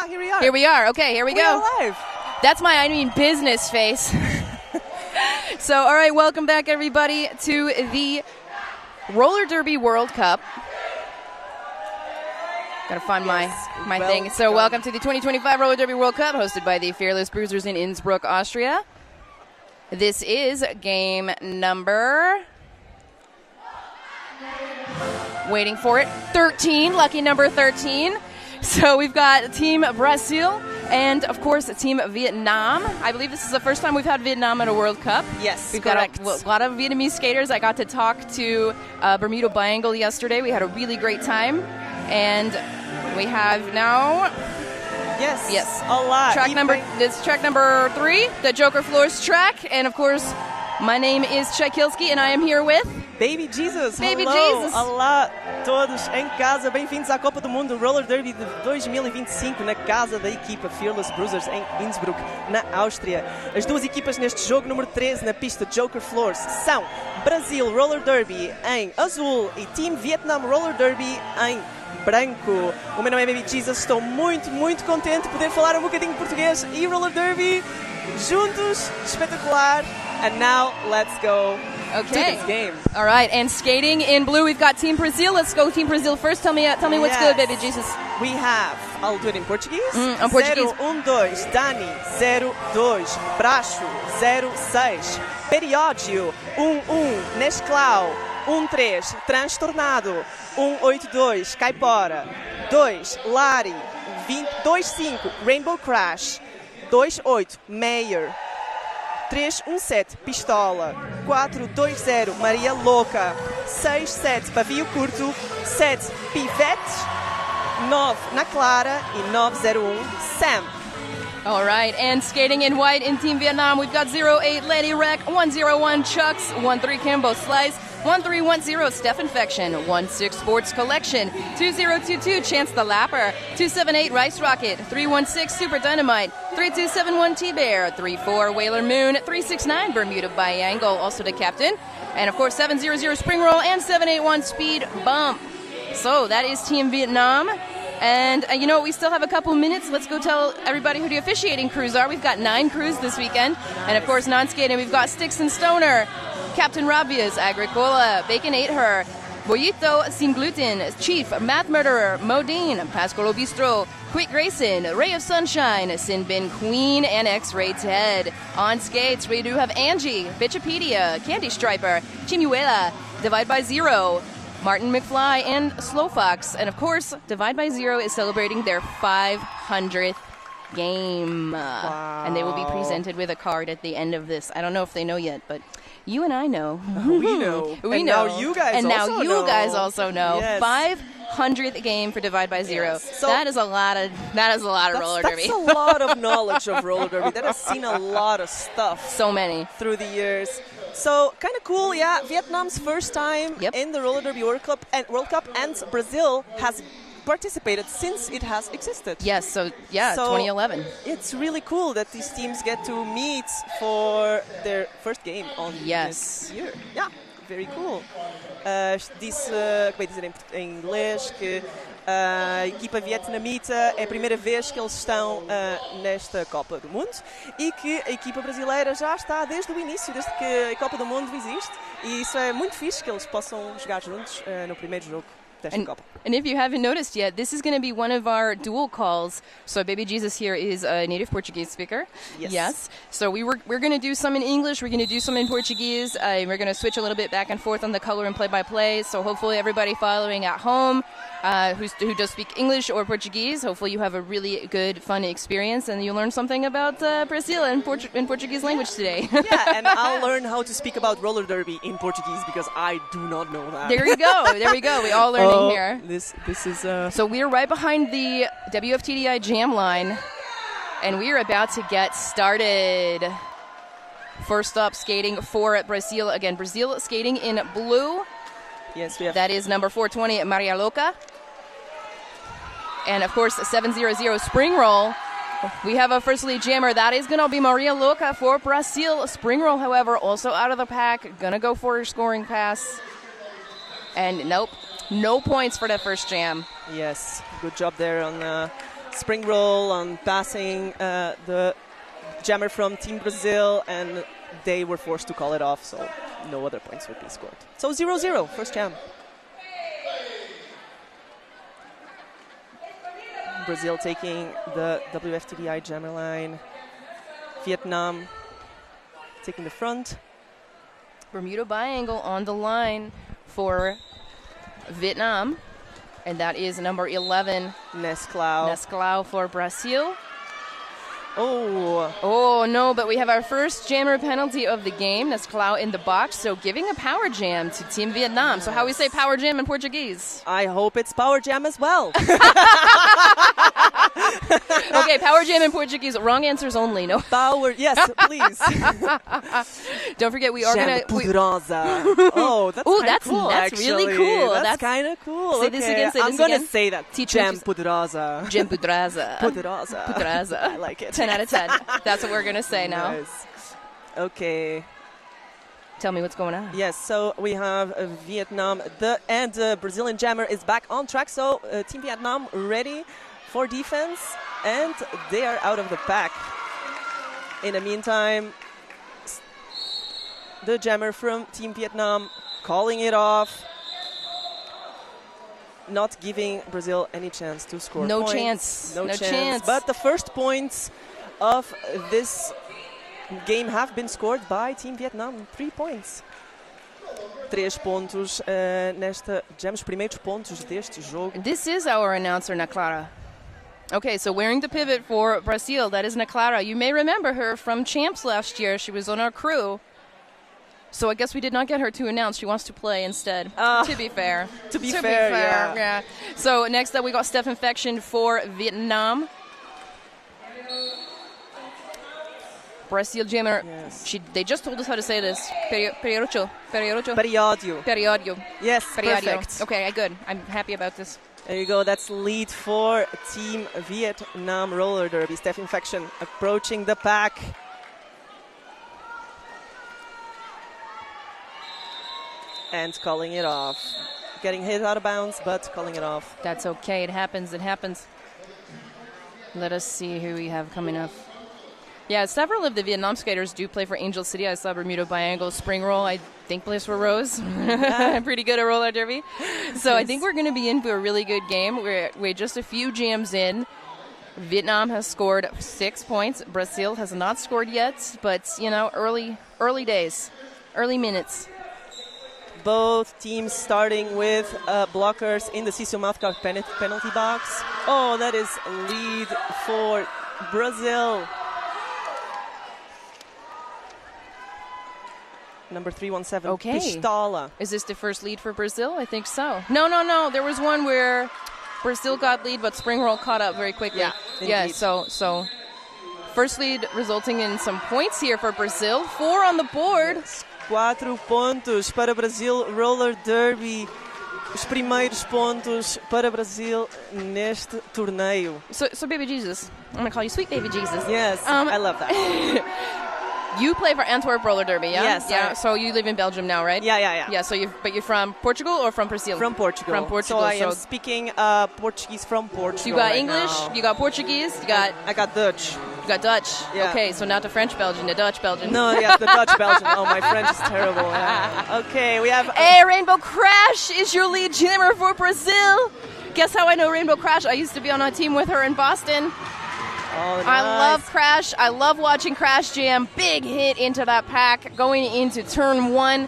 Here we are. Here we are. Okay, here we go. Are live. That's my, business face. So, all right, welcome back, everybody, to the Roller Derby World Cup. Gotta find my thing. So, welcome to the 2025 Roller Derby World Cup, hosted by the fearless Bruisers in Innsbruck, Austria. This is game number... waiting for it. 13, lucky number 13. So we've got Team Brazil and, of course, Team Vietnam. I believe this is the first time we've had Vietnam at a World Cup. Yes, we've correct. got a lot of Vietnamese skaters. I got to talk to Bermuda Biangle yesterday. We had a really great time. And we have now... Yes, a lot. This is track number 3, the Joker Floors track. And, of course, my name is Tchaikovsky, and I am here with... Baby Jesus. Baby Hello. Jesus. Olá todos em casa, bem-vindos à Copa do Mundo Roller Derby de 2025 na casa da equipa Fearless Bruisers em Innsbruck, na Áustria. As duas equipas neste jogo número 13 na pista Joker Floors são Brasil Roller Derby em azul e Team Vietnam Roller Derby em branco. O meu nome é Baby Jesus, estou muito contente de poder falar um bocadinho português e Roller Derby juntos, espetacular. And now let's go to this game. All right, and skating in blue, we've got Team Brazil. Let's go Team Brazil first. Tell me what's good, Baby Jesus. We have, I'll do it in Portuguese. Portuguese. 0-1-2, Dani, 0-2, Bracho, 0-6, Periódio, 1-1, Nesclau, 1-3, Transtornado, 1-8-2, Caipora, 2, Lari, 2-5, Rainbow Crash, 2-8, Mayer, 3-1-7, Pistola, 4-2-0, Maria Louca, 6-7, Pavio Curto, 7, Pivete, 9, Na Clara e 9-0-1, Sam. All right, and skating in white in Team Vietnam, we've got 0-8, Lady Wreck, 1-0-1, Chucks, 1-3, Kimbo Slice, 1-3-1-0, Steph Infection, 1-6, Sports Collection, 2-0-2-2, Chance the Lapper, 2-7-8, Rice Rocket, 3-1-6, Super Dynamite, 3-2-7-1, T-Bear, 3-4, Whaler Moon, 3-6-9, Bermuda Biangle, also the captain, and of course 7-0-0, Spring Roll, and 7-8-1, Speed Bump. So that is Team Vietnam. And, we still have a couple minutes. Let's go tell everybody who the officiating crews are. We've got 9 crews this weekend. And, of course, non-skating, we've got Sticks and Stoner, Captain Rabias, Agricola, Bacon Ate Her, Boyito Sin Gluten, Chief, Math Murderer, Modine, Pascal Obistro, Quick Grayson, Ray of Sunshine, Sin Bin Queen, and X-Ray Ted. On skates, we do have Angie, Bitchipedia, Candy Striper, Chimuela, Divide by Zero, Martin McFly, and Slow Fox. And, of course, Divide by Zero is celebrating their 500th game. Wow. And they will be presented with a card at the end of this. I don't know if they know yet, but you and I know. We know. We know. Now you guys guys also know. Yes. 500th game for Divide by Zero. Yes. So that is a lot of roller derby. That's a lot of knowledge of roller derby. That has seen a lot of stuff. So many. Through the years. So, kind of cool, yeah. Vietnam's first time in the Roller Derby World Cup, and Brazil has participated since it has existed. Yes, so 2011. It's really cool that these teams get to meet for their first game on this year. Yeah, very cool. Disse, acabei de dizer em inglês, que a equipa vietnamita é a primeira vez que eles estão nesta Copa do Mundo e que a equipa brasileira já está desde o início, desde que a Copa do Mundo existe, e isso é muito fixe que eles possam jogar juntos no primeiro jogo desta Copa. And if you haven't noticed yet, this is going to be one of our dual calls. So Baby Jesus here is a native Portuguese speaker. Yes. So we're going to do some in English. We're going to do some in Portuguese. We're going to switch a little bit back and forth on the color and play-by-play. So hopefully everybody following at home who does speak English or Portuguese, hopefully you have a really good, fun experience and you learn something about Brazil in Portuguese language today. Yeah, and I'll learn how to speak about roller derby in Portuguese because I do not know that. There we go. We all learning here. This is So we're right behind the WFTDI jam line, and we're about to get started. First up, skating for Brazil. Again, Brazil skating in blue. Yes, we have. That is number 420, Maria Louca. And, of course, 700 spring roll. We have a first lead jammer. That is going to be Maria Louca for Brazil. Spring roll, however, also out of the pack. Going to go for her scoring pass. And nope, no points for that first jam. Yes, good job there on spring roll on passing the jammer from Team Brazil, and they were forced to call it off, so no other points would be scored. So 0-0, first jam. Brazil taking the WFTDI jammer line. Vietnam taking the front. Bermuda Biangle on the line for Vietnam. And that is number 11. Nesclau for Brazil. Oh, no, but we have our first jammer penalty of the game. Nesclau in the box, so giving a power jam to Team Vietnam. Yes. So how we say power jam in Portuguese? I hope it's power jam as well. Okay, power jam in Portuguese. Wrong answers only, no? Power, yes, please. Don't forget, we are going to... Poderosa. Oh, that's cool, that's actually. Really cool. That's kind of cool. Say this again, I'm going to say that. Jam poderosa. Jam poderosa. Poderosa. I like it. 10 out of 10. That's what we're going to say now. Nice. Okay. Tell me what's going on. Yes, so we have Vietnam. The Brazilian jammer is back on track. So Team Vietnam ready for defense. And they are out of the pack. In the meantime, the jammer from Team Vietnam calling it off. Not giving Brazil any chance to score points. No chance. But the first points of this game have been scored by Team Vietnam. 3 points. 3 pontos nesta jam, os primeiros pontos deste jogo. This is our announcer, Na Clara. Okay, so wearing the pivot for Brazil, that is Na Clara. You may remember her from Champs last year. She was on our crew. So I guess we did not get her to announce. She wants to play instead, to be fair. To be fair, yeah. So next up we got Steph Infection for Vietnam. Brazil jammer. Yes. They just told us how to say this. Periodio. Yes, Periodio. perfect. Okay, good. I'm happy about this. There you go. That's lead for Team Vietnam roller derby. Steph Infection approaching the pack. And calling it off. Getting hit out of bounds, but calling it off. That's okay. It happens. Let us see who we have coming up. Yeah, several of the Vietnam skaters do play for Angel City. I saw Bermuda Biangle, Spring Roll. I think plays for Rose. Pretty good at roller derby. So I think we're going to be in for a really good game. We're just a few jams in. Vietnam has scored 6 points. Brazil has not scored yet, but, early days, early minutes. Both teams starting with blockers in the Cecil Mouthcock penalty box. Oh, that is a lead for Brazil. Number 317, okay. Pistola. Is this the first lead for Brazil? I think so. No. There was one where Brazil got lead, but Spring Roll caught up very quickly. Yeah, so first lead resulting in some points here for Brazil. 4 on the board. 4 pontos para Brasil Roller Derby. Os primeiros pontos para Brasil neste torneio. So Baby Jesus, I'm going to call you Sweet Baby Jesus. Yes, I love that. You play for Antwerp Roller Derby, yeah? Yes. Yeah. So you live in Belgium now, right? Yeah. Yeah. So you're from Portugal or from Brazil? From Portugal. From Portugal. So I am speaking Portuguese from Portugal. You got English. Now. You got Portuguese. You got. I got Dutch. You got Dutch. Yeah. Okay, so not the French Belgian, the Dutch Belgian. No, yeah, the Dutch Belgian. Oh, my French is terrible. Yeah. Okay, we have. Hey, Rainbow Crash is your lead jammer for Brazil. Guess how I know Rainbow Crash? I used to be on a team with her in Boston. Oh, nice. I love Crash. I love watching Crash jam. Big hit into that pack going into turn 1.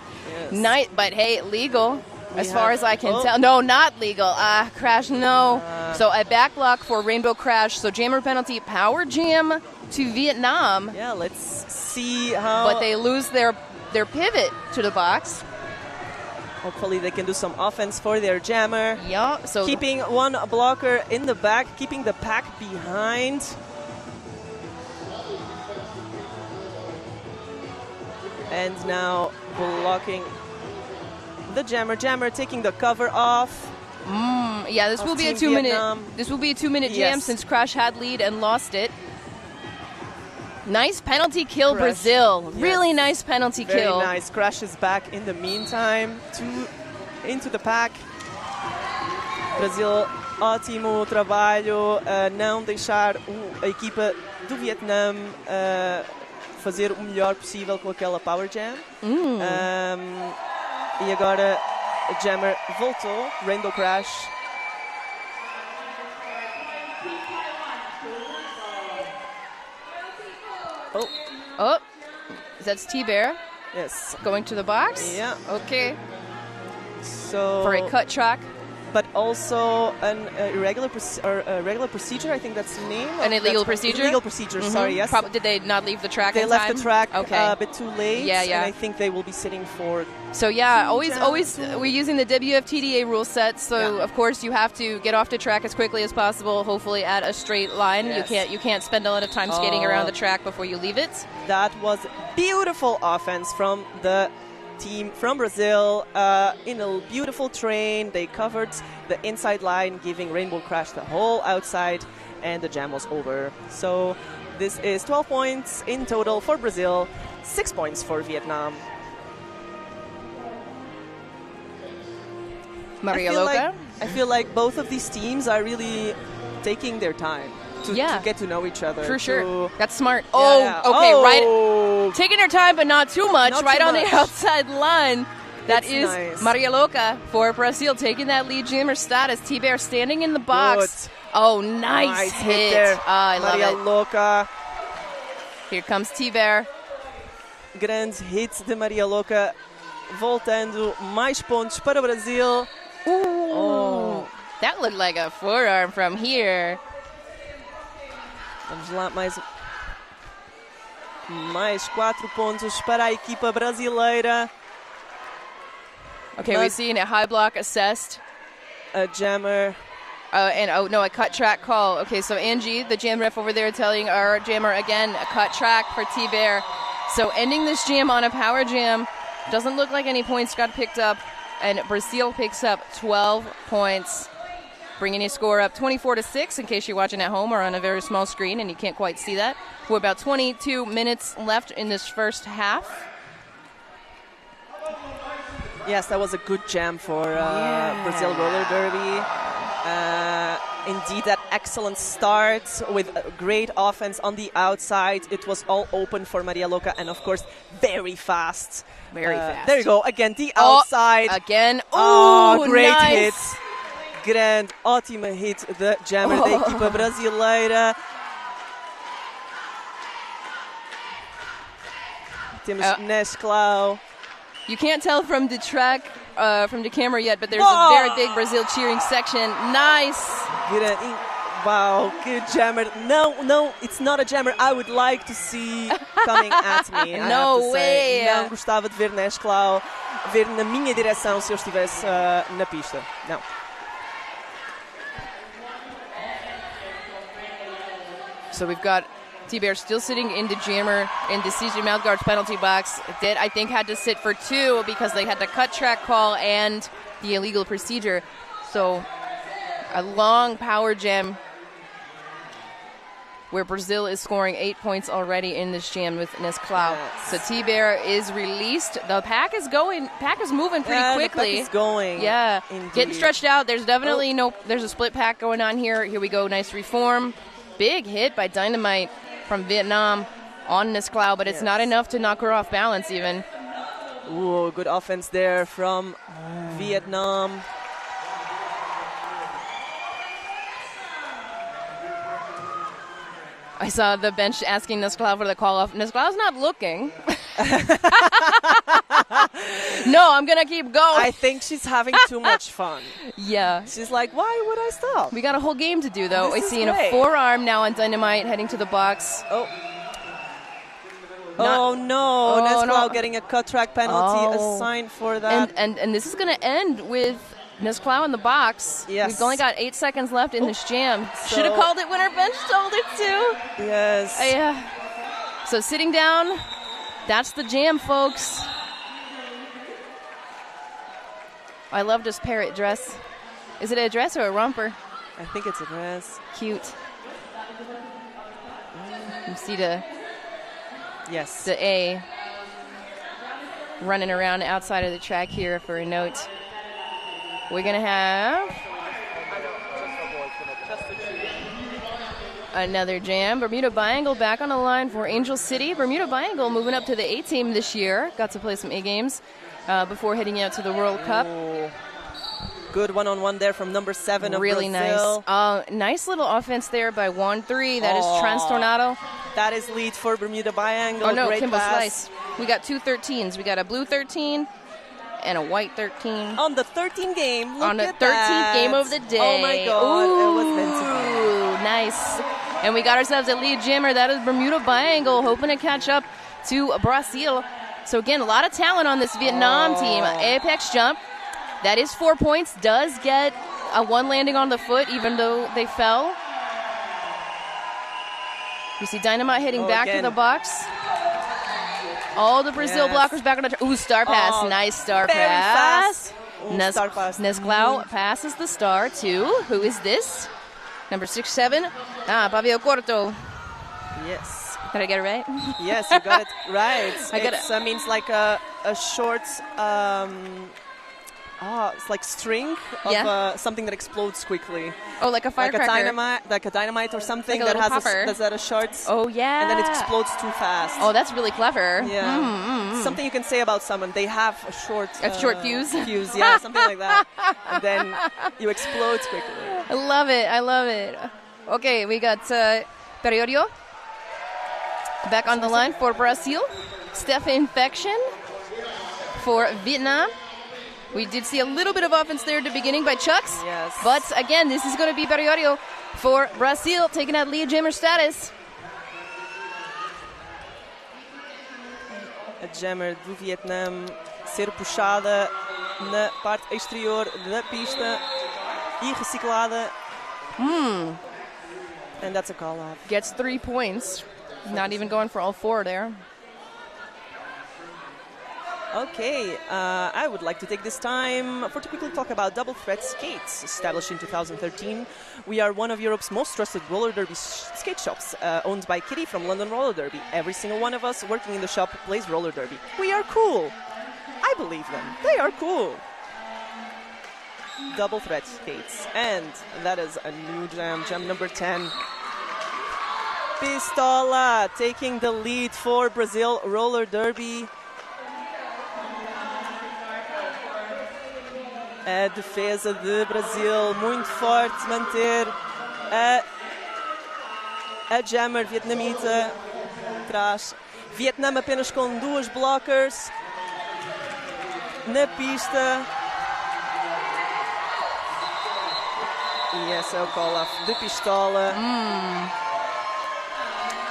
Yes. But hey, legal as far as I can tell. No, not legal. Crash, no. So a back block for Rainbow Crash. So jammer penalty, power jam to Vietnam. Yeah, let's see how. But they lose their pivot to the box. Hopefully they can do some offense for their jammer. Yeah. So keeping one blocker in the back, keeping the pack behind. And now blocking the jammer. Jammer taking the cover off. Yeah, this will be a 2-minute. This will be a 2-minute jam since Crash had lead and lost it. Nice penalty kill, Crash. Brazil. Yes. Really nice penalty kill. Very nice. Crash is back in the meantime into the pack. Brazil Ótimo trabalho a não deixar a equipa do Vietnã fazer o melhor possível com aquela Power Jam. E agora a Jammer voltou, Rainbow Crash. Oh, that's T-Bear. Yes. Going to the box? Yeah. Okay. So For a cut track. But also an irregular regular procedure. I think that's the name. An illegal procedure. Illegal procedure. Sorry. Yes. Did they not leave the track? They in left time? the track okay. a bit too late. Yeah. And I think they will be sitting for. So yeah, always we're using the WFTDA rule set. So of course you have to get off the track as quickly as possible. Hopefully at a straight line. Yes. You can't spend a lot of time skating around the track before you leave it. That was beautiful offense from the team from Brazil in a beautiful train. They covered the inside line, giving Rainbow Crash the whole outside, and the jam was over. So this is 12 points in total for Brazil, 6 points for Vietnam. Maria Loca. I feel like both of these teams are really taking their time to get to know each other. For sure. That's smart. Yeah. Okay, right. Taking their time, but not too much. Not right too on much. the outside line. That is nice. Maria Loca for Brazil, taking that lead jammer status. T-Bear standing in the box. Good. Oh, nice hit. there. I love Maria it. Loca. Here comes T-Bear. Grande hit de Maria Loca. Voltando, mais pontos para o Brasil. Oh. That looked like a forearm from here. Vamos lá, mais 4 pontos para a equipa brasileira. Okay, we're seeing a high block assessed. A jammer. A cut track call. Okay, so Angie, the jam ref over there, telling our jammer again, a cut track for T-Bear. So ending this jam on a power jam. Doesn't look like any points got picked up. And Brazil picks up 12 points, bringing your score up 24-6 in case you're watching at home or on a very small screen and you can't quite see that. We're about 22 minutes left in this first half. Yes, that was a good jam for Brazil Roller Derby. Indeed, that excellent start with a great offense on the outside. It was all open for Maria Loca, and of course, very fast. Very fast. There you go. Again, the outside. Again. Oh, great nice. hit. Grande, ótima hit da jammer da equipa brasileira. Temos Nesclau. You can't tell from the track, from the camera yet, but there's a very big Brazil cheering section. Nice. Wow, good jammer. No, it's not a jammer I would like to see coming at me. No way. Não gostava de ver Nesclau ver na minha direção se eu estivesse na pista. Não. So we've got T-Bear still sitting in the jammer in the CJ Mouthguard's penalty box. I think had to sit for 2 because they had the cut track call and the illegal procedure. So a long power jam where Brazil is scoring 8 points already in this jam with Nesclau. Yes. So T-Bear is released. The pack is moving pretty quickly. The pack is going. Yeah. Indeed. Getting stretched out. There's definitely there's a split pack going on here. Here we go. Nice reform. Big hit by Dynamite from Vietnam on Nesclau, but it's not enough to knock her off balance even. Ooh, good offense there from Vietnam. I saw the bench asking Nesclau for the call-off. Nesclau's not looking. No, I'm going to keep going. I think she's having too much fun. Yeah. She's like, why would I stop? We got a whole game to do, though. This I is see a great. forearm now on Dynamite heading to the box. Oh no, Nesclau getting a cut track penalty assigned for that. And this is going to end with Nesclau in the box. Yes. We've only got 8 seconds left in this jam. Should have called it when our bench told it to. Yes. Yeah. So sitting down, that's the jam, folks. I love this parrot dress. Is it a dress or a romper? I think it's a dress. Cute. You see the A running around outside of the track here for a note. We're going to have Another jam. Bermuda Biangle back on the line for Angel City. Bermuda Biangle moving up to the A team this year. Got to play some A games before heading out to the World Cup. Good one-on-one there from number 7 of really Brazil. Nice. Nice little offense there by 1-3. That is Transtornado. That is lead for Bermuda Biangle. Oh, no, Great Kimbo pass. Slice. We got 2 13s. We got a blue 13 and a white 13. On the 13th game. Look on the at 13th that. game of the day. Oh, my God. Ooh, it was meant to be. Nice. And we got ourselves a lead jammer. That is Bermuda Biangle, hoping to catch up to Brazil. So, again, a lot of talent on this Vietnam team. Apex jump. That is 4 points. Does get a 1 landing on the foot, even though they fell. You see Dynamite hitting back to the box. All the Brazil blockers back on the... Ooh, star pass. Nice star pass. Star pass. Nesclau passes the star to... Who is this? Number 6-7. Pavio Corto. Yes. Did I get it right? Yes, you got it right. It means like a short... it's like string of something that explodes quickly. Oh, like a firecracker. Like a dynamite or something like that has popper. a short. Oh, yeah. And then it explodes too fast. Oh, that's really clever. Yeah. Something you can say about someone. They have a short fuse? Fuse, yeah, something like that. And then you explode quickly. I love it. Okay, we got Periorio back on the line for Brazil. Steph Infection for Vietnam. We did see a little bit of offense there at the beginning by Chucks. Yes. But again, this is going to be Periorio for Brazil, taking out lead jammer status. A jammer do Vietnam ser puxada na parte exterior da pista e reciclada. And that's a call off. Gets 3 points. Not even going for all 4 there. Okay, I would like to take this time to quickly talk about Double Threat Skates. Established in 2013, we are one of Europe's most trusted roller derby skate shops, owned by Kitty from London Roller Derby. Every single one of us working in the shop plays roller derby. We are cool. I believe them. They are cool. Double Threat Skates. And that is a new jam number 10. Pistola taking the lead for Brazil Roller Derby. A defesa de Brasil muito forte, manter a jammer vietnamita atrás. Vietnã apenas com 2 blockers na pista. E esse é o call-off de Pistola.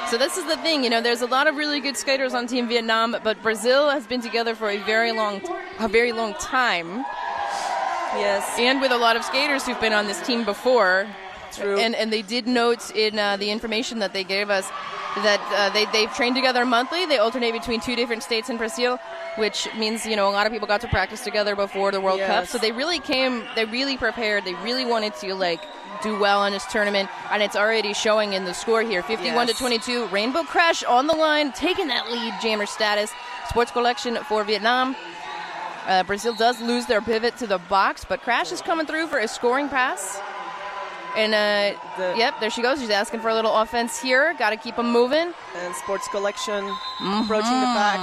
So this is the thing, there's a lot of really good skaters on Team Vietnam, but Brazil has been together for a very long time. Yes. And with a lot of skaters who've been on this team before. True. And they did note in the information that they gave us that they've trained together monthly. They alternate between 2 different states in Brazil, which means, a lot of people got to practice together before the World Cup. So they really prepared. They really wanted to, do well in this tournament, and it's already showing in the score here. 51-22, Rainbow Crash on the line, taking that lead jammer status. Sports Collection for Vietnam. Brazil does lose their pivot to the box, but Crash is coming through for a scoring pass. And, yep, there she goes. She's asking for a little offense here. Got to keep them moving. And Sports Collection approaching the pack.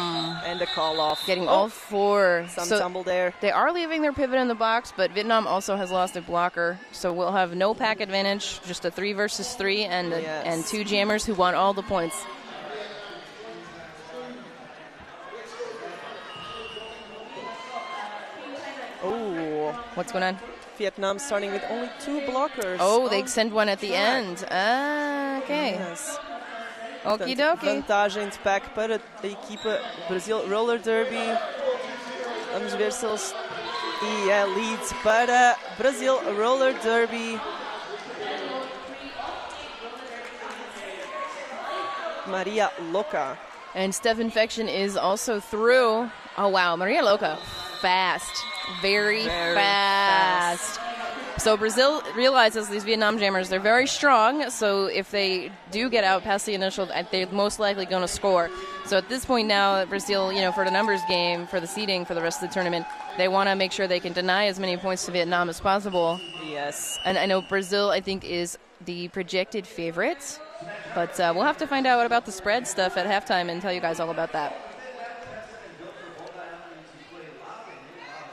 And a call off. Getting all 4. Some tumble there. They are leaving their pivot in the box, but Vietnam also has lost a blocker. So we'll have no pack advantage, just a 3 versus 3 and 2 jammers who want all the points. Oh, what's going on? Vietnam starting with only 2 blockers. Oh, they send one at the end. Okay. Yes. Okie dokie. Vantagem de pack para a equipa Brasil Roller Derby. Vamos ver se eles... E é lead para Brasil Roller Derby. Maria Loca. And Steph Infection is also through. Oh, wow. Maria Loca. Fast. Very fast. So Brazil realizes these Vietnam jammers, they're very strong, so if they do get out past the initial, they're most likely going to score. So at this point now, Brazil, for the numbers game, for the seeding for the rest of the tournament, they want to make sure they can deny as many points to Vietnam as possible. Yes. And I know Brazil, I think, is the projected favorite, but we'll have to find out about the spread stuff at halftime and tell you guys all about that.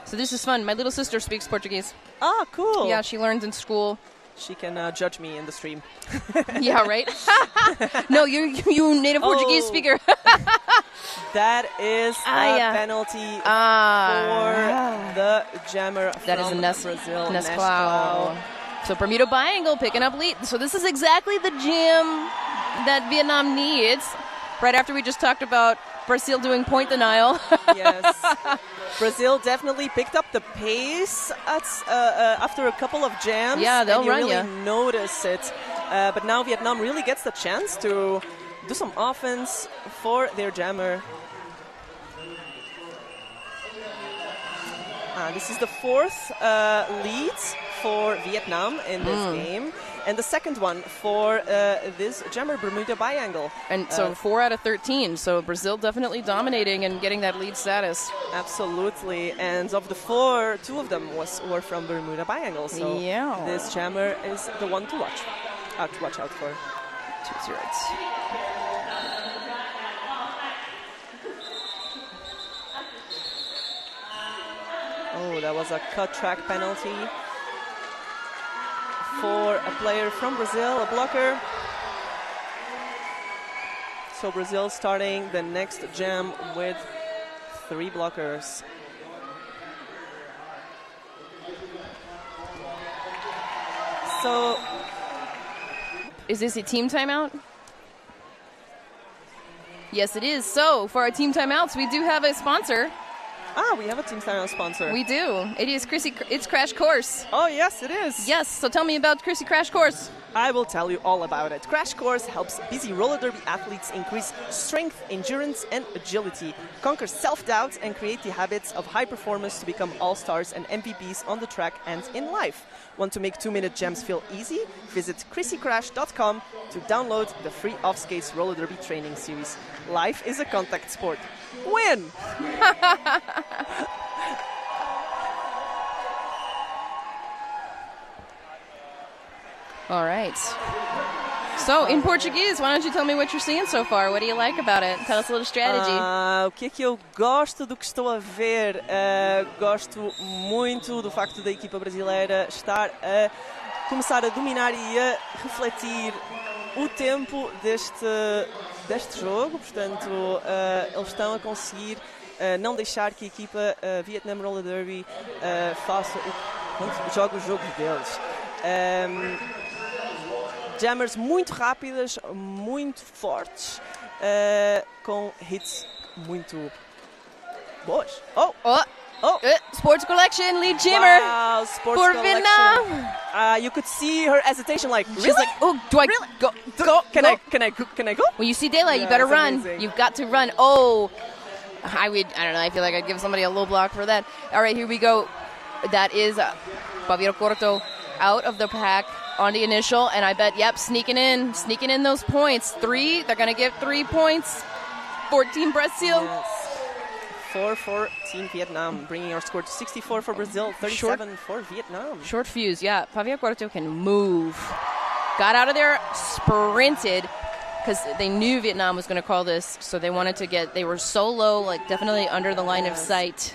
So this is fun. My little sister speaks Portuguese. Ah, cool. Yeah, she learns in school. She can judge me in the stream. Yeah, right? No, you native Portuguese speaker. That is a penalty for the jammer that from is Brazil. Nesclau. So Bermuda Biangle picking up lead. So this is exactly the jam that Vietnam needs. Right after we just talked about Brazil doing point denial. Yes. Brazil definitely picked up the pace after a couple of jams. Yeah, they'll run you really notice it. But now Vietnam really gets the chance to do some offense for their jammer. This is the fourth lead for Vietnam in this game. And the second one for this jammer Bermuda Biangle. And so 4 out of 13. So Brazil definitely dominating and getting that lead status. Absolutely. And of the 4, 2 of them were from Bermuda Biangle. So this jammer is the one to watch out for. 2-0. Oh, that was a cut track penalty for a player from Brazil, a blocker. So Brazil starting the next jam with 3 blockers. So, is this a team timeout? Yes, it is. So, for our team timeouts, we do have a sponsor. we have a team timeout sponsor. We do. It is it's Crash Course. Oh, yes, it is. Yes, so tell me about Chrissy Crash Course. I will tell you all about it. Crash Course helps busy roller derby athletes increase strength, endurance, and agility, conquer self-doubt, and create the habits of high performance to become all-stars and MVPs on the track and in life. Want to make 2-minute jams feel easy? Visit chrissycrash.com to download the free off-skates roller derby training series. Life is a contact sport. Win! All right. So, in Portuguese, why don't you tell me what you're seeing so far? What do you like about it? Tell us a little strategy. O que é que eu gosto do que estou a ver? Gosto muito do facto da equipa brasileira estar a começar a dominar e a refletir o tempo deste jogo. Portanto, eles estão a conseguir não deixar que a equipa Vietnam Roller Derby jogue o jogo deles. Jammers muito rápidas, muito fortes, com hits muito boas. Sports Collection, lead jammer. Wow, Sports for Collection. Vietnam. You could see her hesitation, like, She's like, oh, do I go? Can I go? When you see daylight, you better run. Amazing. You've got to run. Oh, I don't know. I feel like I'd give somebody a low block for that. All right, here we go. That is Paviero Corto out of the pack on the initial, and I bet, sneaking in those points. 3, they're going to give 3 points. 14 Brazil. Yes. 4 for Team Vietnam, bringing our score to 64 for Brazil, 37 for Vietnam. Short fuse, Paviero Corto can move. Got out of there, sprinted, because they knew Vietnam was going to call this, so they wanted to they were so low, like definitely under the line of sight.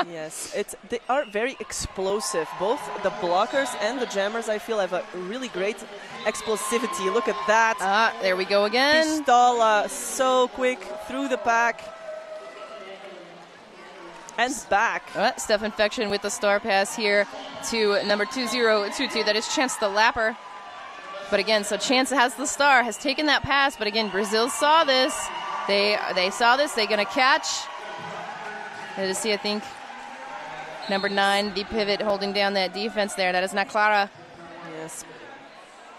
Yes, they are very explosive. Both the blockers and the jammers, I feel, have a really great explosivity. Look at that. There we go again. Pistola, so quick through the pack. And back. Steph Infection with the star pass here to number 2022. That is Chance the Lapper. But again, so Chance has the star, has taken that pass. But again, Brazil saw this. They saw this. They're going to catch. To see, I think, number 9, the pivot, holding down that defense there. That is not Clara. Yes.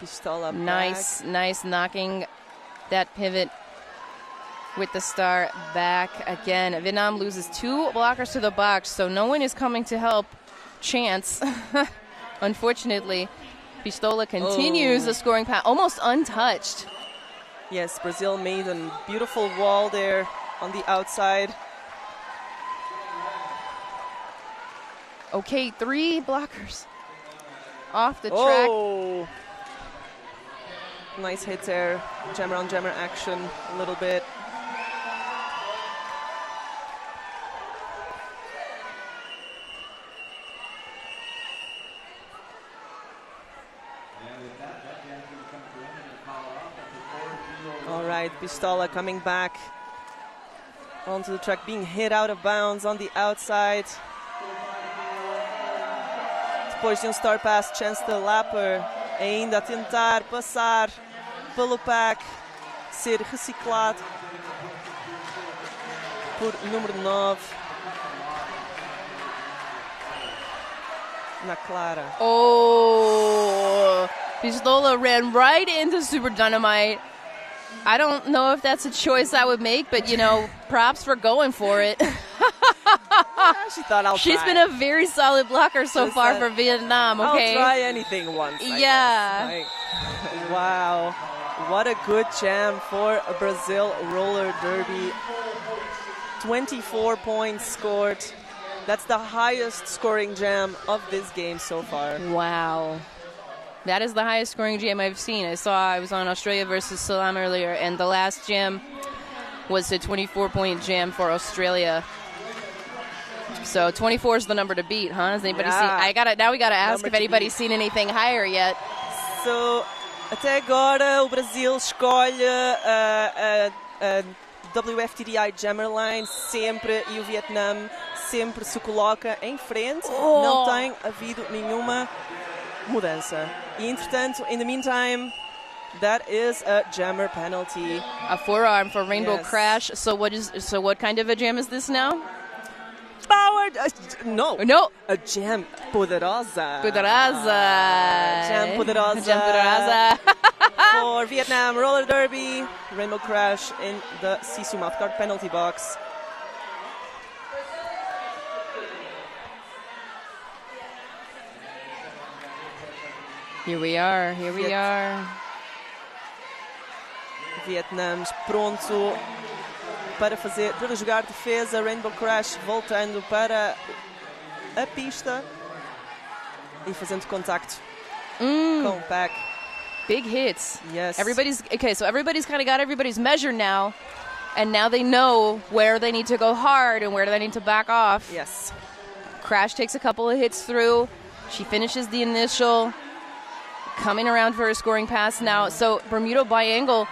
Pistola nice knocking that pivot with the star back again. Vietnam loses 2 blockers to the box, so no one is coming to help Chance. Unfortunately, Pistola continues the scoring path, almost untouched. Yes, Brazil made a beautiful wall there on the outside. Okay, 3 blockers off the track. Oh, nice hit there. Jammer on jammer action a little bit. All right, Pistola coming back onto the track, being hit out of bounds on the outside. Depois de star pass, Chance the Lapper ainda a tentar passar pelo pack, ser reciclado por número 9. Na clara. Oh, Pistola ran right into Super Dynamite. I don't know if that's a choice I would make, but, you know, props for going for it. She thought I'll She's try. been a very solid blocker so far for Vietnam, okay? I'll try anything once. Yeah. Wow. What a good jam for Brazil roller derby. 24 points scored. That's the highest scoring jam of this game so far. Wow. That is the highest scoring jam I've seen. I was on Australia versus Salam earlier, and the last jam was a 24-point jam for Australia. So 24 is the number to beat, huh? Has anybody seen? Now we gotta ask if anybody's seen anything higher yet. So, até agora o Brasil escolhe a WFTDI Jammer Line sempre e o Vietnã sempre se coloca em frente. Não tem havido nenhuma mudança. E entretanto, in the meantime, that is a jammer penalty. A forearm for Rainbow Crash. So what kind of a jam is this now? Powered. No. A jam poderosa. Jam poderosa. Jam poderosa. For Vietnam roller derby, Rainbow Crash in the Sisu mouthguard penalty box. Here we are. Vietnã pronto para jogar defesa. Rainbow Crash voltando para a pista e fazendo contacto com o pack. Big hits. Yes. Everybody's kind of got everybody's measured now, and now they know where they need to go hard and where they need to back off. Yes. Crash takes a couple of hits through. She finishes the initial, coming around for a scoring pass now. So Bermuda Biangle.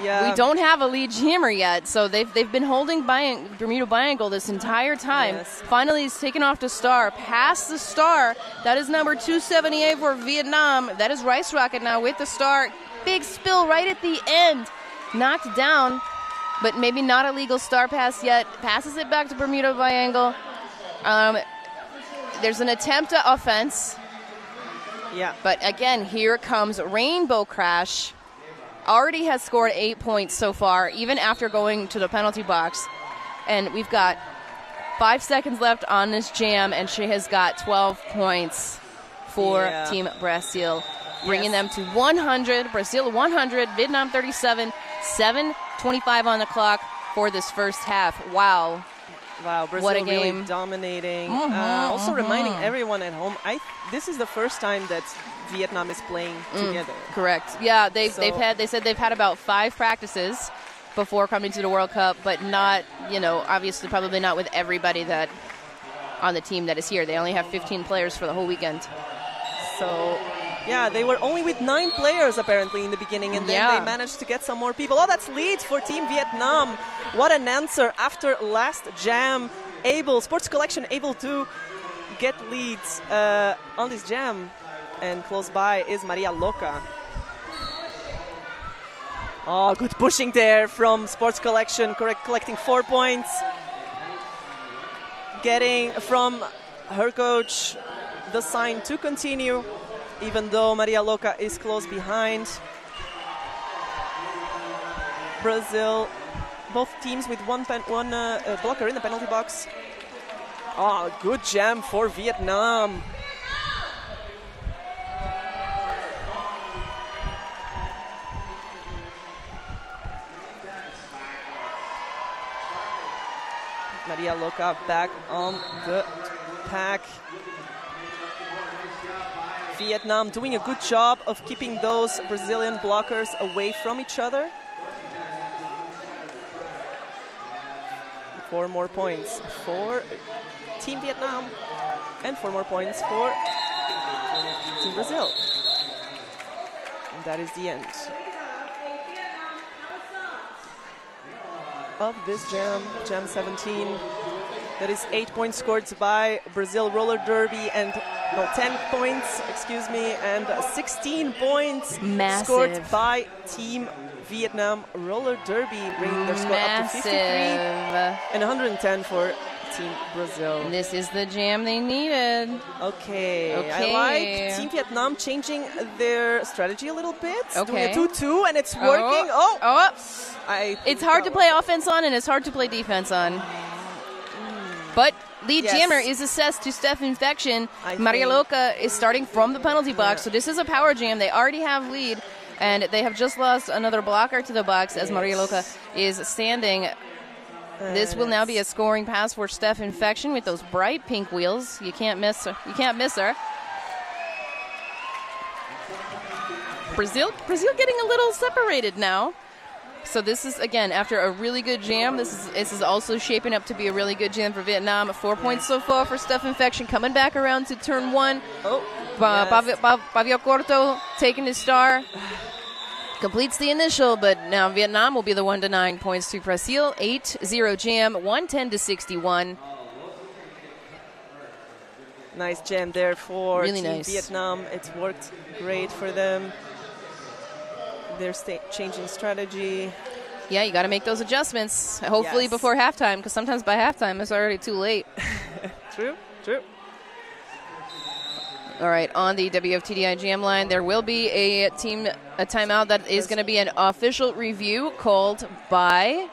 Yeah. We don't have a lead jammer yet, so they've been holding Bermuda Biangle this entire time. Yes. Finally, he's taken off to Star, past the Star. That is number 278 for Vietnam. That is Rice Rocket now with the Star. Big spill right at the end. Knocked down, but maybe not a legal Star pass yet. Passes it back to Bermuda Biangle. There's an attempt at offense. Yeah. But again, here comes Rainbow Crash. Already has scored 8 points so far, even after going to the penalty box. And we've got 5 seconds left on this jam, and she has got 12 points for Team Brazil, bringing them to 100. Brazil 100, Vietnam 37, 7:25 on the clock for this first half. Wow. Wow, Brazil what a game. Really dominating. Also reminding everyone at home, this is the first time that Vietnam is playing together. Correct. Yeah, they said they've had about 5 practices before coming to the World Cup, but not, obviously probably not with everybody that on the team that is here. They only have 15 players for the whole weekend. So, yeah, they were only with 9 players apparently in the beginning, and then they managed to get some more people. Oh, that's leads for Team Vietnam. What an answer after last jam. Sports Collection able to get leads on this jam. And close by is Maria Loca. Oh, good pushing there from Sports Collection, collecting 4 points. Getting from her coach the sign to continue, even though Maria Loca is close behind. Brazil, both teams with one blocker in the penalty box. Oh, good jam for Vietnam. Maria Loca back on the pack. Vietnam doing a good job of keeping those Brazilian blockers away from each other. 4 more points for Team Vietnam and 4 more points for Team Brazil. And that is the end of this jam, Jam 17. That is 8 points scored by Brazil Roller Derby and 10 points, excuse me, and 16 points scored by Team Vietnam Roller Derby, bringing their score up to 53 and 110 for Team Brazil. This is the jam they needed. Okay. I like Team Vietnam changing their strategy a little bit. Doing a 2-2 and it's working. It's hard to play offense on and it's hard to play defense on. But lead jammer is assessed to Steph Infection. Maria Loca is starting from the penalty box, so this is a power jam. They already have lead, and they have just lost another blocker to the box as Maria Loca is standing. This will now be a scoring pass for Steph Infection with those bright pink wheels. You can't miss her. You can't miss her. Brazil getting a little separated now. So this is, again, after a really good jam, this is also shaping up to be a really good jam for Vietnam. 4 points so far for Steph Infection, coming back around to turn 1. Pavio Corto taking his star. Completes the initial, but now Vietnam will be the one to 9 points to Brazil. 8-0 jam, 110-61. Nice jam there for really Team nice. Vietnam. It's worked great for them. They're changing strategy. Yeah, you got to make those adjustments, hopefully before halftime, because sometimes by halftime it's already too late. True. All right, on the WFTDI jam line, there will be a timeout that is going to be an official review called by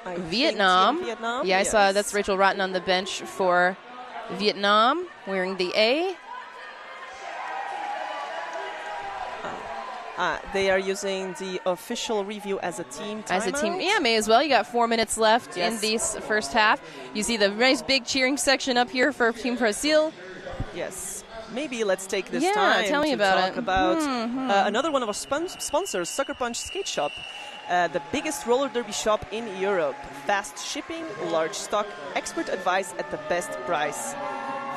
Vietnam. Yeah, I saw that's Rachel Rotten on the bench for Vietnam wearing the A. They are using the official review as a team timeout. As a team, yeah, may as well. You got 4 minutes left in this first half. You see the nice big cheering section up here for Team Brazil. Yes. Maybe let's take this time to talk about another one of our sponsors, Sucker Punch Skate Shop. The biggest roller derby shop in Europe. Fast shipping, large stock, expert advice at the best price.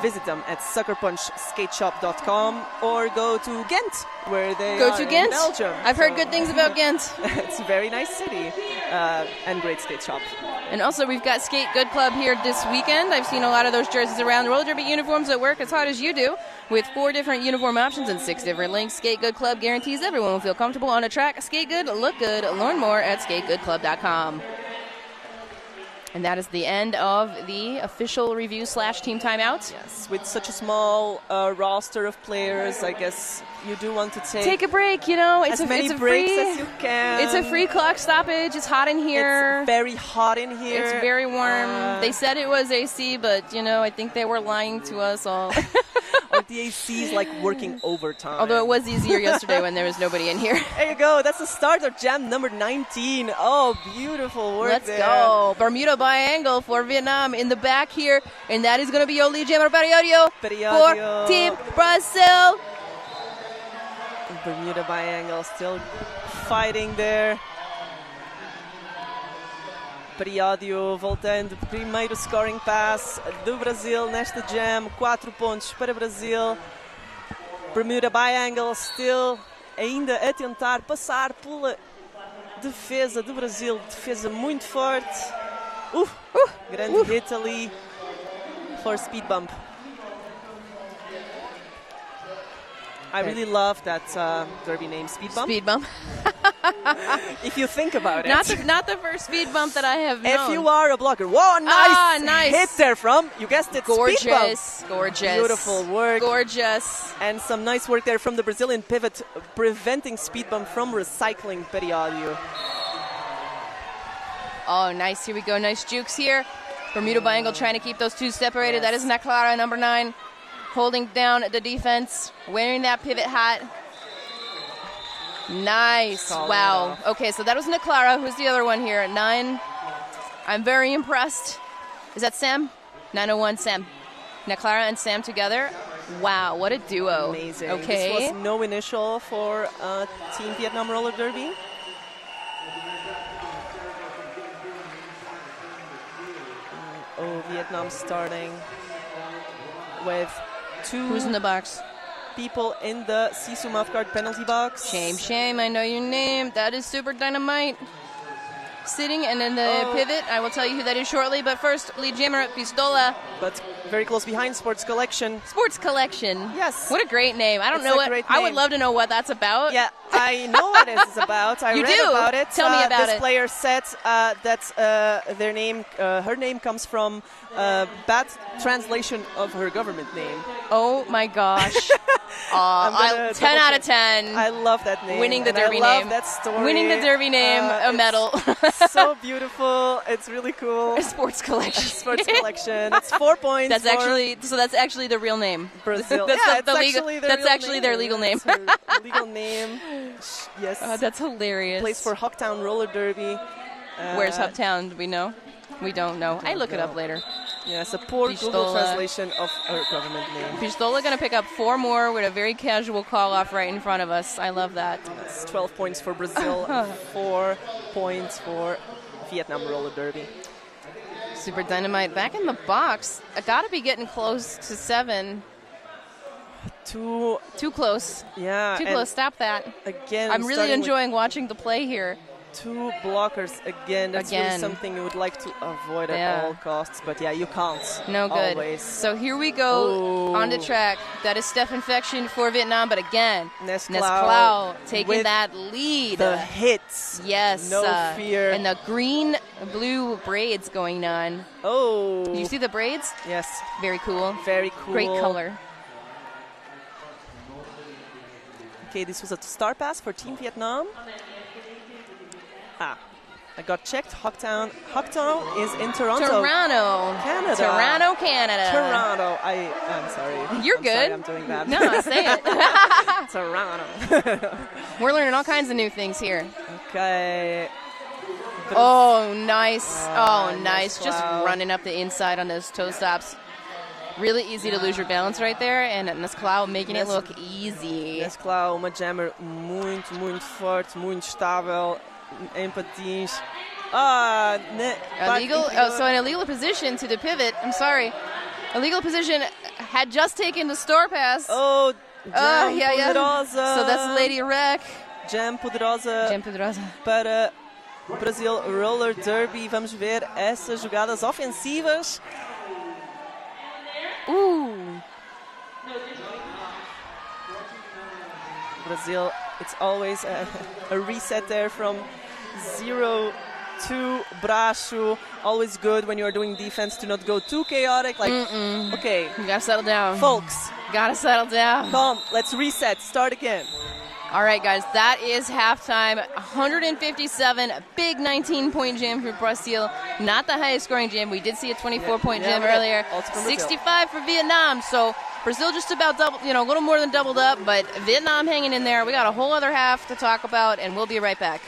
Visit them at suckerpunchskateshop.com or go to Ghent, where they are in Belgium. I've heard good things about Ghent. It's a very nice city and great skate shop. And also, we've got Skate Good Club here this weekend. I've seen a lot of those jerseys around. Roller derby uniforms that work as hard as you do, with 4 different uniform options and 6 different links. Skate Good Club guarantees everyone will feel comfortable on a track. Skate good, look good. Learn more at skategoodclub.com. And that is the end of the official review / team timeout. Yes, with such a small roster of players, I guess you do want to take a break, you know. As many breaks as you can. It's a free clock stoppage. It's hot in here. It's very hot in here. It's very warm. They said it was AC, but, you know, I think they were lying to us all. Or the AC is like working overtime. Although it was easier yesterday when there was nobody in here. There you go. That's the start of jam number 19. Oh, beautiful work there. Let's go. Bermuda Biangle for Vietnam in the back here. And that is going to be your lead jammer, Periodio, for Team Brazil. Bermuda Biangle still fighting there. Periodio voltando, primeiro scoring pass do Brasil nesta jam, 4 pontos para Brasil. Bermuda Biangle still ainda a tentar passar pela defesa do Brasil, defesa muito forte. Grande hit ali for speed bump. I really love that derby name, Speed Bump. Speed Bump. If you think about it. Not the first speed bump that I have known. If you are a blocker. Whoa, nice hit there from, you guessed it, gorgeous, Speed Bump. Gorgeous. Beautiful work. Gorgeous. And some nice work there from the Brazilian pivot, preventing Speed Bump from recycling Periodio. Oh, nice. Here we go. Nice jukes here. Bermuda Biangle trying to keep those two separated. Yes. That is Naklara, number 9. Holding down the defense, wearing that pivot hat. Nice. Wow. Okay, so that was Naklara. Who's the other one here at 9? I'm very impressed. Is that Sam? 901 Sam. Now Clara and Sam together. Wow, what a duo. Amazing. Okay. This was no initial for Team Vietnam Roller Derby. Oh, Vietnam starting with 2 Who's in the box? people in the Sisu mouthguard penalty box. Shame. I know your name. That is Super Dynamite. Sitting and in the pivot. I will tell you who that is shortly. But first, lead jammer at Pistola. But very close behind Sports Collection. Sports Collection. Yes. What a great name. I don't It's know a what. great I would name. love to know what that's about. Yeah, I know what it is about. I You read do? about it. Tell me about this it. player said that their name, her name comes from bad translation of her government name. Oh my gosh. 10 10 out of 10. I love that name. Winning the and Derby I love name. that story. Winning the Derby name, a it's medal. So beautiful. It's really cool. Sports Collection. Sports Collection. It's 4 points. That's for that's actually the real name. Brazil. That's yeah, the it's legal, actually their that's real actually their legal name. It's her legal name. Yes. That's hilarious. Plays for Hawktown Roller Derby. Where's Hoptown? Do we know? We don't know. I look it up later. Yes, a poor Google Pistola. translation of her government name. Pistola going to pick up 4 more with a very casual call-off right in front of us. I love that. That's 12 points for Brazil, 4 points for Vietnam Roller Derby. Super Dynamite back in the box. I got to be getting close to 7. Too close. Yeah. Too close. Stop that. Again, I'm really starting with enjoying watching the play here. 2 blockers again. That's really something you would like to avoid at all costs. But yeah, you can't. No good. Always. So here we go on the track. That is Steph Infection for Vietnam. But again, Nesclau taking that lead. The hits. Yes. No fear. And the green-blue braids going on. Oh. Do you see the braids? Yes. Very cool. Very cool. Great color. Okay, this was a star pass for Team Vietnam. I got checked. Hawktown is in Toronto. Canada. Toronto, Canada. Toronto. I'm sorry. You're I'm good. Sorry, I'm doing that. No, say it. Toronto. We're learning all kinds of new things here. Okay. Oh, nice. Nice. Nesclau. Just running up the inside on those toe stops. Really easy to lose your balance right there, and Nesclau making it look easy. Nesclau, uma jammer muito, muito forte, muito estável em patins. Illegal. So an illegal position to the pivot. I'm sorry. Illegal position had just taken the store pass. Oh, jam poderosa. So that's Lady Wreck. Jam poderosa. Jam poderosa. Para Brasil Roller Derby. Vamos ver essas jogadas ofensivas. Brazil, it's always a reset there from 0 to Braço. Always good when you're doing defense to not go too chaotic. Like, okay. You gotta settle down. Folks. Gotta settle down. Calm. Let's reset. Start again. All right, guys, that is halftime. 157, big 19-point jam for Brazil. Not the highest scoring jam. We did see a 24-point jam earlier. 65 for Vietnam. So Brazil just about doubled, a little more than doubled up, but Vietnam hanging in there. We got a whole other half to talk about, and we'll be right back.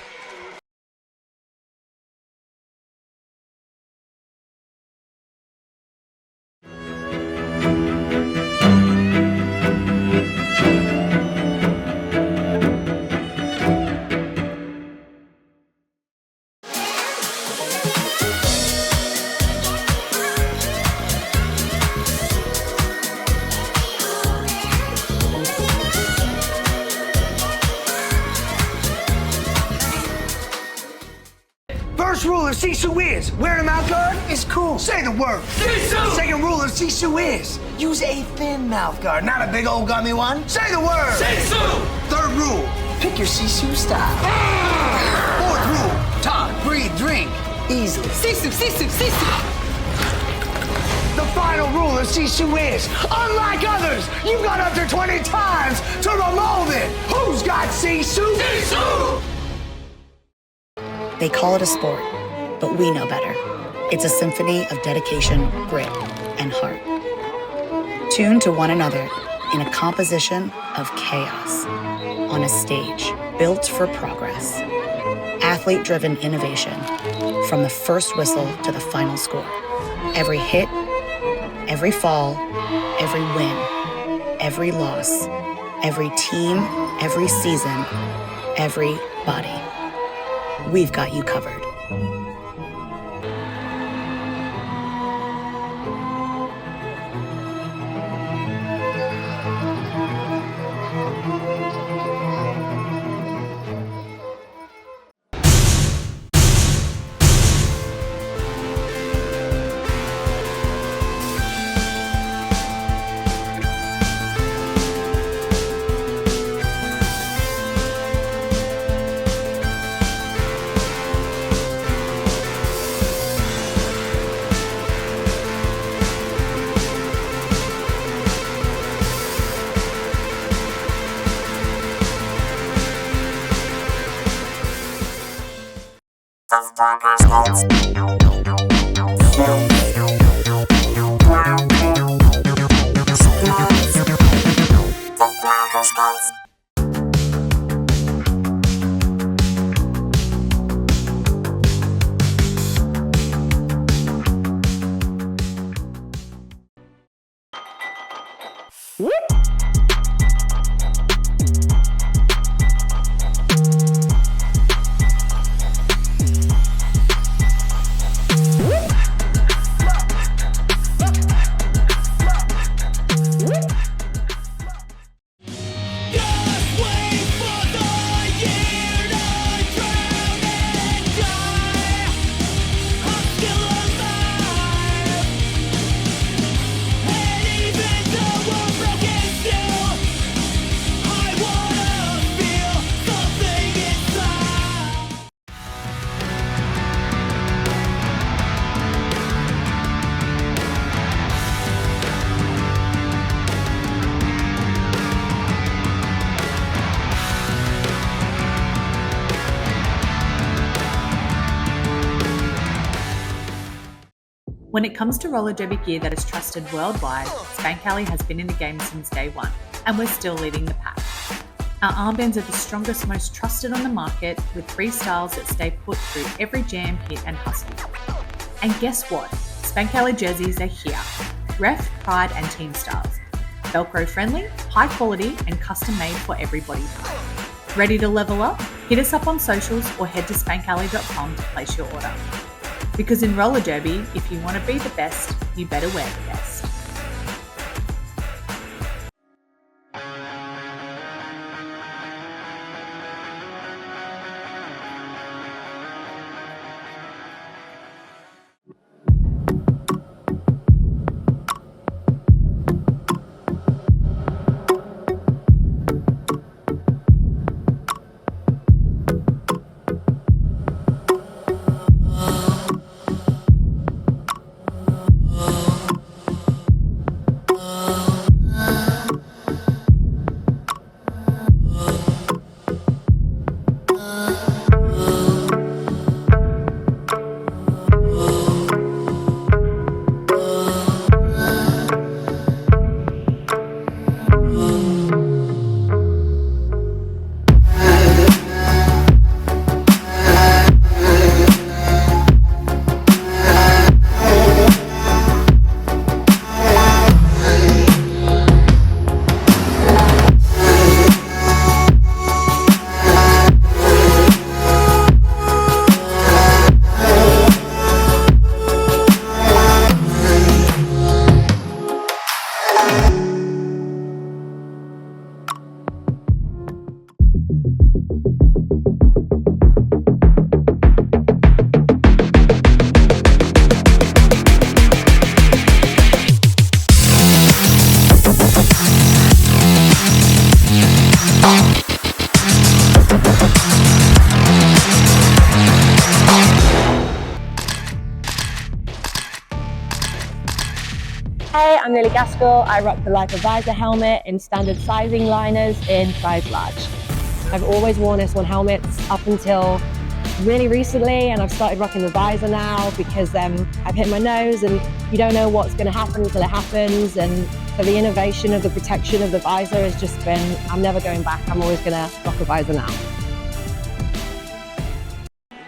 First rule of Sisu is, wearing a mouth guard is cool. Say the word. Sisu! Second rule of Sisu is, use a thin mouth guard, not a big old gummy one. Say the word. Sisu! Third rule, pick your Sisu style. Fourth rule, talk, breathe, drink, easily. Sisu, Sisu, Sisu! The final rule of Sisu is, unlike others, you've got up to 20 times to remold it. Who's got Sisu? Sisu! They call it a sport, but we know better. It's a symphony of dedication, grit, and heart. Tuned to one another in a composition of chaos on a stage built for progress. Athlete-driven innovation from the first whistle to the final score. Every hit, every fall, every win, every loss, every team, every season, everybody. We've got you covered. When it comes to roller derby gear that is trusted worldwide, Spankali has been in the game since day one, and we're still leading the pack. Our armbands are the strongest, most trusted on the market, with 3 styles that stay put through every jam, hit and hustle. And guess what? Spankali jerseys are here. Ref, Pride and Team styles. Velcro friendly, high quality and custom made for everybody. Ready to level up? Hit us up on socials or head to spankali.com to place your order. Because in roller derby, if you want to be the best, you better wear the best. Hey, I'm Lily Gaskell. I rock the Life Visor helmet in standard sizing liners in size large. I've always worn S1 helmets up until really recently, and I've started rocking the visor now because I've hit my nose and you don't know what's going to happen until it happens. And so the innovation of the protection of the visor has just been, I'm never going back. I'm always going to rock a visor now.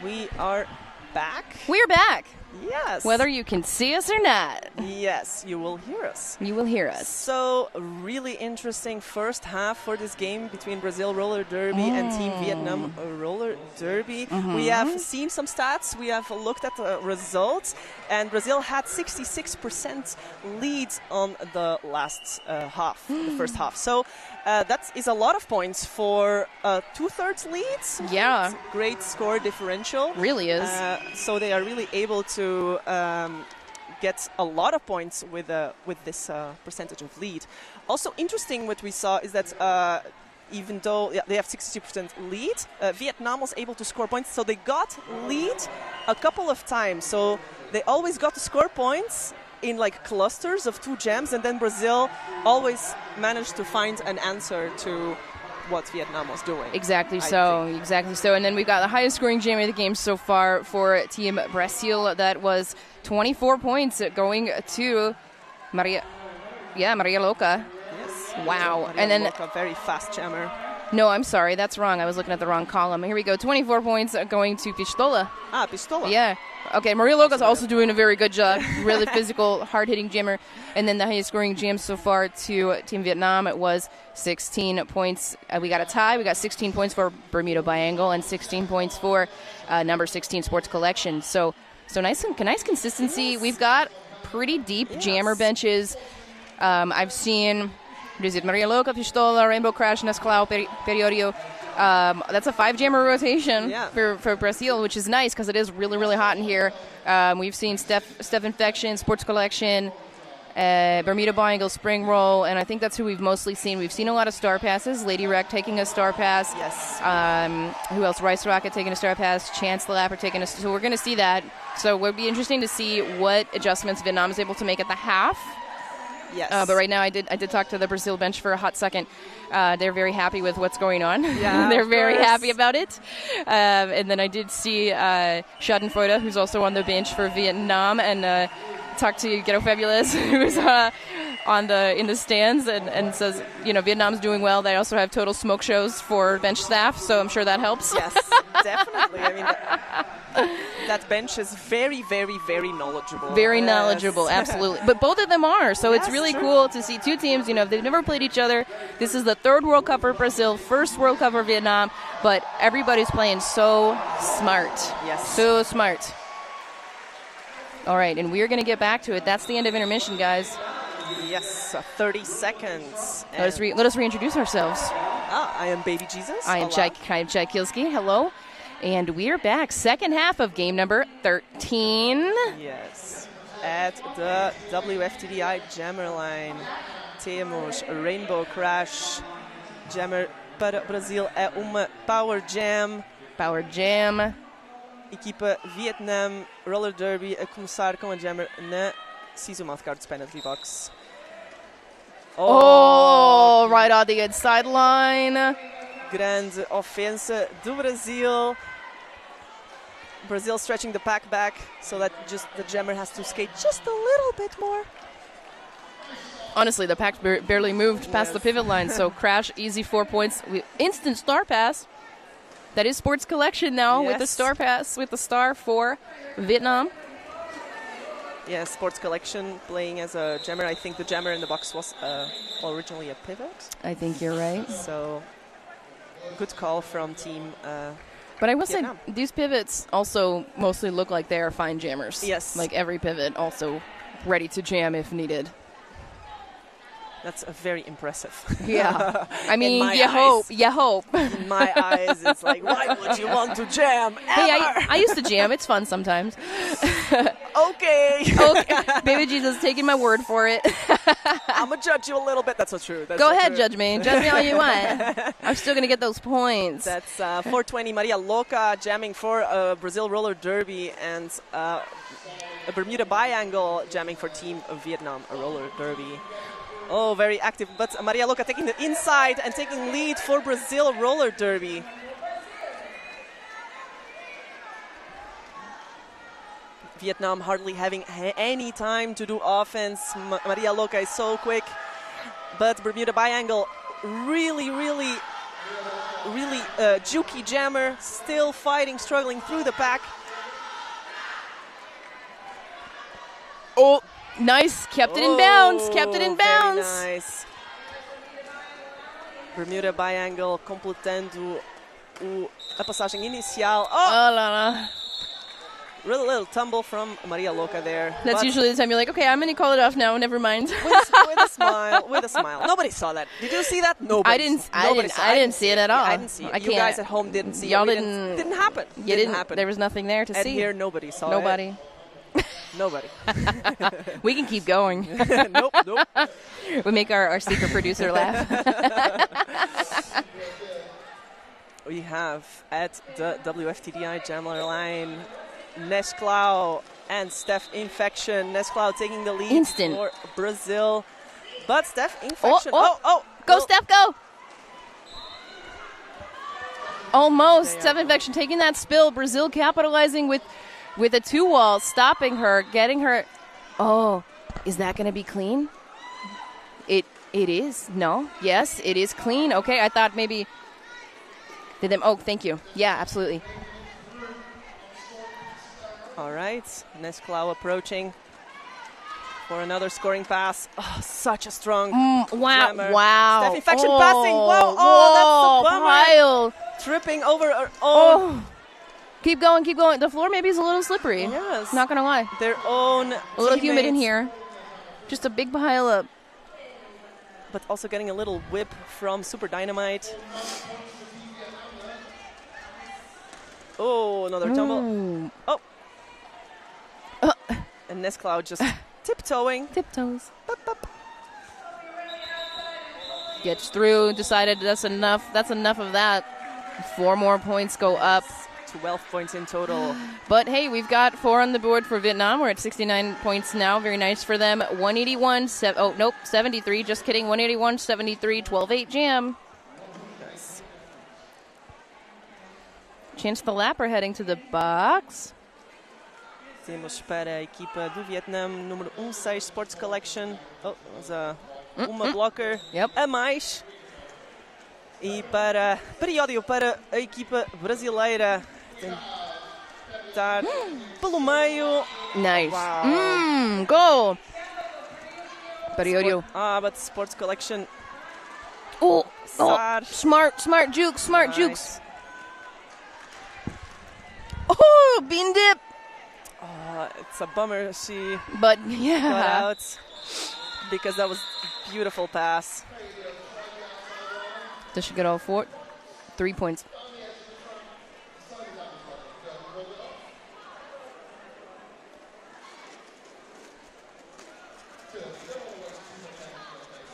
We are back. We're back. Yes. Whether you can see us or not. Yes, you will hear us. You will hear us. So, really interesting first half for this game between Brazil Roller Derby and Team Vietnam Roller Derby. We have seen some stats, we have looked at the results, and Brazil had 66% lead on the last half, the first half. So, that is a lot of points for 2/3 leads. Yeah. It's a great score differential. Really is. So they are really able to get a lot of points with this percentage of lead. Also interesting what we saw is that even though they have 60% lead, Vietnam was able to score points. So they got lead a couple of times. So they always got to score points in like clusters of 2 gems, and then Brazil always managed to find an answer to what Vietnam was doing. Exactly so. And then we've got the highest scoring gem of the game so far for Team Brasil. That was 24 points going to Maria Loca. Yes. Wow. Maria And then Loca, very fast jammer. no, I'm sorry, that's wrong. I was looking at the wrong column. Here we go. 24 points going to Pistola. Pistola. Yeah. Okay, Maria Loca's also doing a very good job. Really physical, hard-hitting jammer. And then the highest-scoring jam so far to Team Vietnam, it was 16 points. We got a tie. We got 16 points for Bermuda Biangle and 16 points for number 16 Sports Collection. So nice consistency. Yes. We've got pretty deep jammer benches. I've seen Maria Loca, Pistola, Rainbow Crash, Nesclau, Periodio. That's a 5-jammer rotation for Brazil, which is nice because it is really, really hot in here. We've seen Steph Infection, Sports Collection, Bermuda Biangle, Spring Roll, and I think that's who we've mostly seen. We've seen a lot of star passes. Lady Wreck taking a star pass. Yes. Who else? Rice Rocket taking a star pass. Chance the Lapper taking a. So we're going to see that. So it would be interesting to see what adjustments Vietnam is able to make at the half. Yes. But right now, I did talk to the Brazil bench for a hot second. They're very happy with what's going on. Yeah, they're very happy about it. And then I did see Schadenfreude, who's also on the bench for Vietnam, and talked to Ghetto Fabulous, who's in the stands, and says, Vietnam's doing well. They also have total smoke shows for bench staff, so I'm sure that helps. Yes, definitely. I mean, that bench is very, very, very knowledgeable. Very knowledgeable, absolutely. But both of them are, so it's really cool to see two teams. They've never played each other. This is the 3rd World Cup for Brazil, 1st World Cup for Vietnam, but everybody's playing so smart. Yes. So smart. All right, and we're going to get back to it. That's the end of intermission, guys. Yes, 30 seconds. Let us reintroduce ourselves. I am Baby Jesus. I am Chai Kilski. Hello. And we're back. Second half of game number 13. Yes. At the WFTDI Jammer line, temos Rainbow Crash. Jammer para Brasil é uma Power Jam. Power Jam. Equipa Vietnam Roller Derby a começar com a Jammer na Sisu Mouthguards penalty box. Oh, right on the inside line. Grande ofensa do Brasil. Brazil stretching the pack back so that just the jammer has to skate just a little bit more. Honestly, the pack barely moved past the pivot line, so Crash, easy 4 points. Instant star pass. That is Sports Collection now with the star pass, with the star for Vietnam. Yeah, Sports Collection playing as a jammer. I think the jammer in the box was originally a pivot. I think you're right. So, good call from team But I will Vietnam. say, these pivots also mostly look like they are fine jammers. Yes. Like every pivot also ready to jam if needed. That's very impressive. Yeah. I mean, you hope. In my eyes, it's like, why would you want to jam ever? Hey, I used to jam. It's fun sometimes. Okay. Baby Jesus, taking my word for it. I'm going to judge you a little bit. That's not true. Go ahead, judge me. Judge me all you want. I'm still going to get those points. That's 420 Maria Loca jamming for Brazil Roller Derby, and a Bermuda Biangle jamming for Team Vietnam Roller Derby. Oh, very active, but Maria Loca taking the inside and taking lead for Brazil Roller Derby. Vietnam hardly having any time to do offense. Maria Loca is so quick, but Bermuda Biangle really jukey jammer, still fighting, struggling through the pack. Oh, nice. Kept it in bounds. Kept it in bounds. Very nice. Bermuda Biangle completando a passagem inicial. Oh! Oh, la, la. Really little tumble from Maria Loca there. That's usually the time you're like, okay, I'm going to call it off now. Never mind. with a smile. With a smile. Nobody saw that. Did you see that? Nobody. I didn't see it at all. I didn't see it. I You guys at home didn't see Y'all it. didn't happen. Didn't happen. There was nothing there to and see. And here nobody saw Nobody. it. Nobody. We can keep going. Nope. We make our secret producer laugh. We have at the WFTDI Jamler line Nesklau and Steph Infection. Nesklau taking the lead Instant. for Brazil. But Steph Infection. Go, Steph, go. Almost. Steph Infection taking that spill. Brazil capitalizing with a 2-wall, stopping her, getting her. Oh, is that going to be clean? It is. No. Yes, it is clean. Okay, I thought maybe. Did them? Oh, thank you. Yeah, absolutely. All right, Nesklau approaching for another scoring pass. Oh, such a strong jammer. Wow. Steph Infection passing. Whoa, that's a bummer. Pile. Tripping over her own. Oh. Keep going. The floor maybe is a little slippery. Yes. Not going to lie. Their own A little humid in teammates. here. Just a big pile up. But also getting a little whip from Super Dynamite. Oh, another tumble. Oh. And Nesklau just tiptoeing. Tiptoes. Gets through, decided that's enough. That's enough of that. 4 more points go up. 12 points in total. But hey, we've got 4 on the board for Vietnam. We're at 69 points now. Very nice for them. 73. Just kidding. 181, 73, 12-8 jam. Nice. Chance the Lapper heading to the box. Temos para a equipa do Vietnã, número 16 Sports Collection. Oh, uma blocker a mais. E para periódio para a equipa brasileira. Tentar pelo meio. Nice. Wow. Goal. Periodio. But Sports Collection. Oh, smart jukes, Nice. jukes. Oh, bean dip. It's a bummer she But got yeah. out because that was beautiful pass. Does she get all 4? 3 points.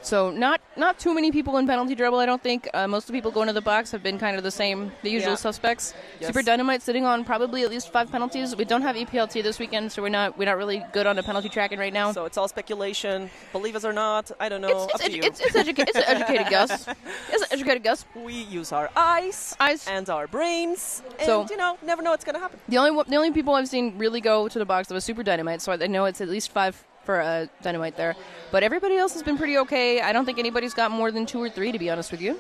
So not too many people in penalty trouble, I don't think. Most of the people going to the box have been kind of the usual suspects. Yes. Super Dynamite sitting on probably at least 5 penalties. We don't have EPLT this weekend, so we're not really good on the penalty tracking right now. So it's all speculation. Believe us or not, I don't know. It's an educated guess. It's an educated guess. We use our eyes and our brains, and So- never know what's gonna happen. The only people I've seen really go to the box that was Super Dynamite, so I know it's at least 5 for Dynamite there. But everybody else has been pretty okay. I don't think anybody's got more than 2 or 3, to be honest with you.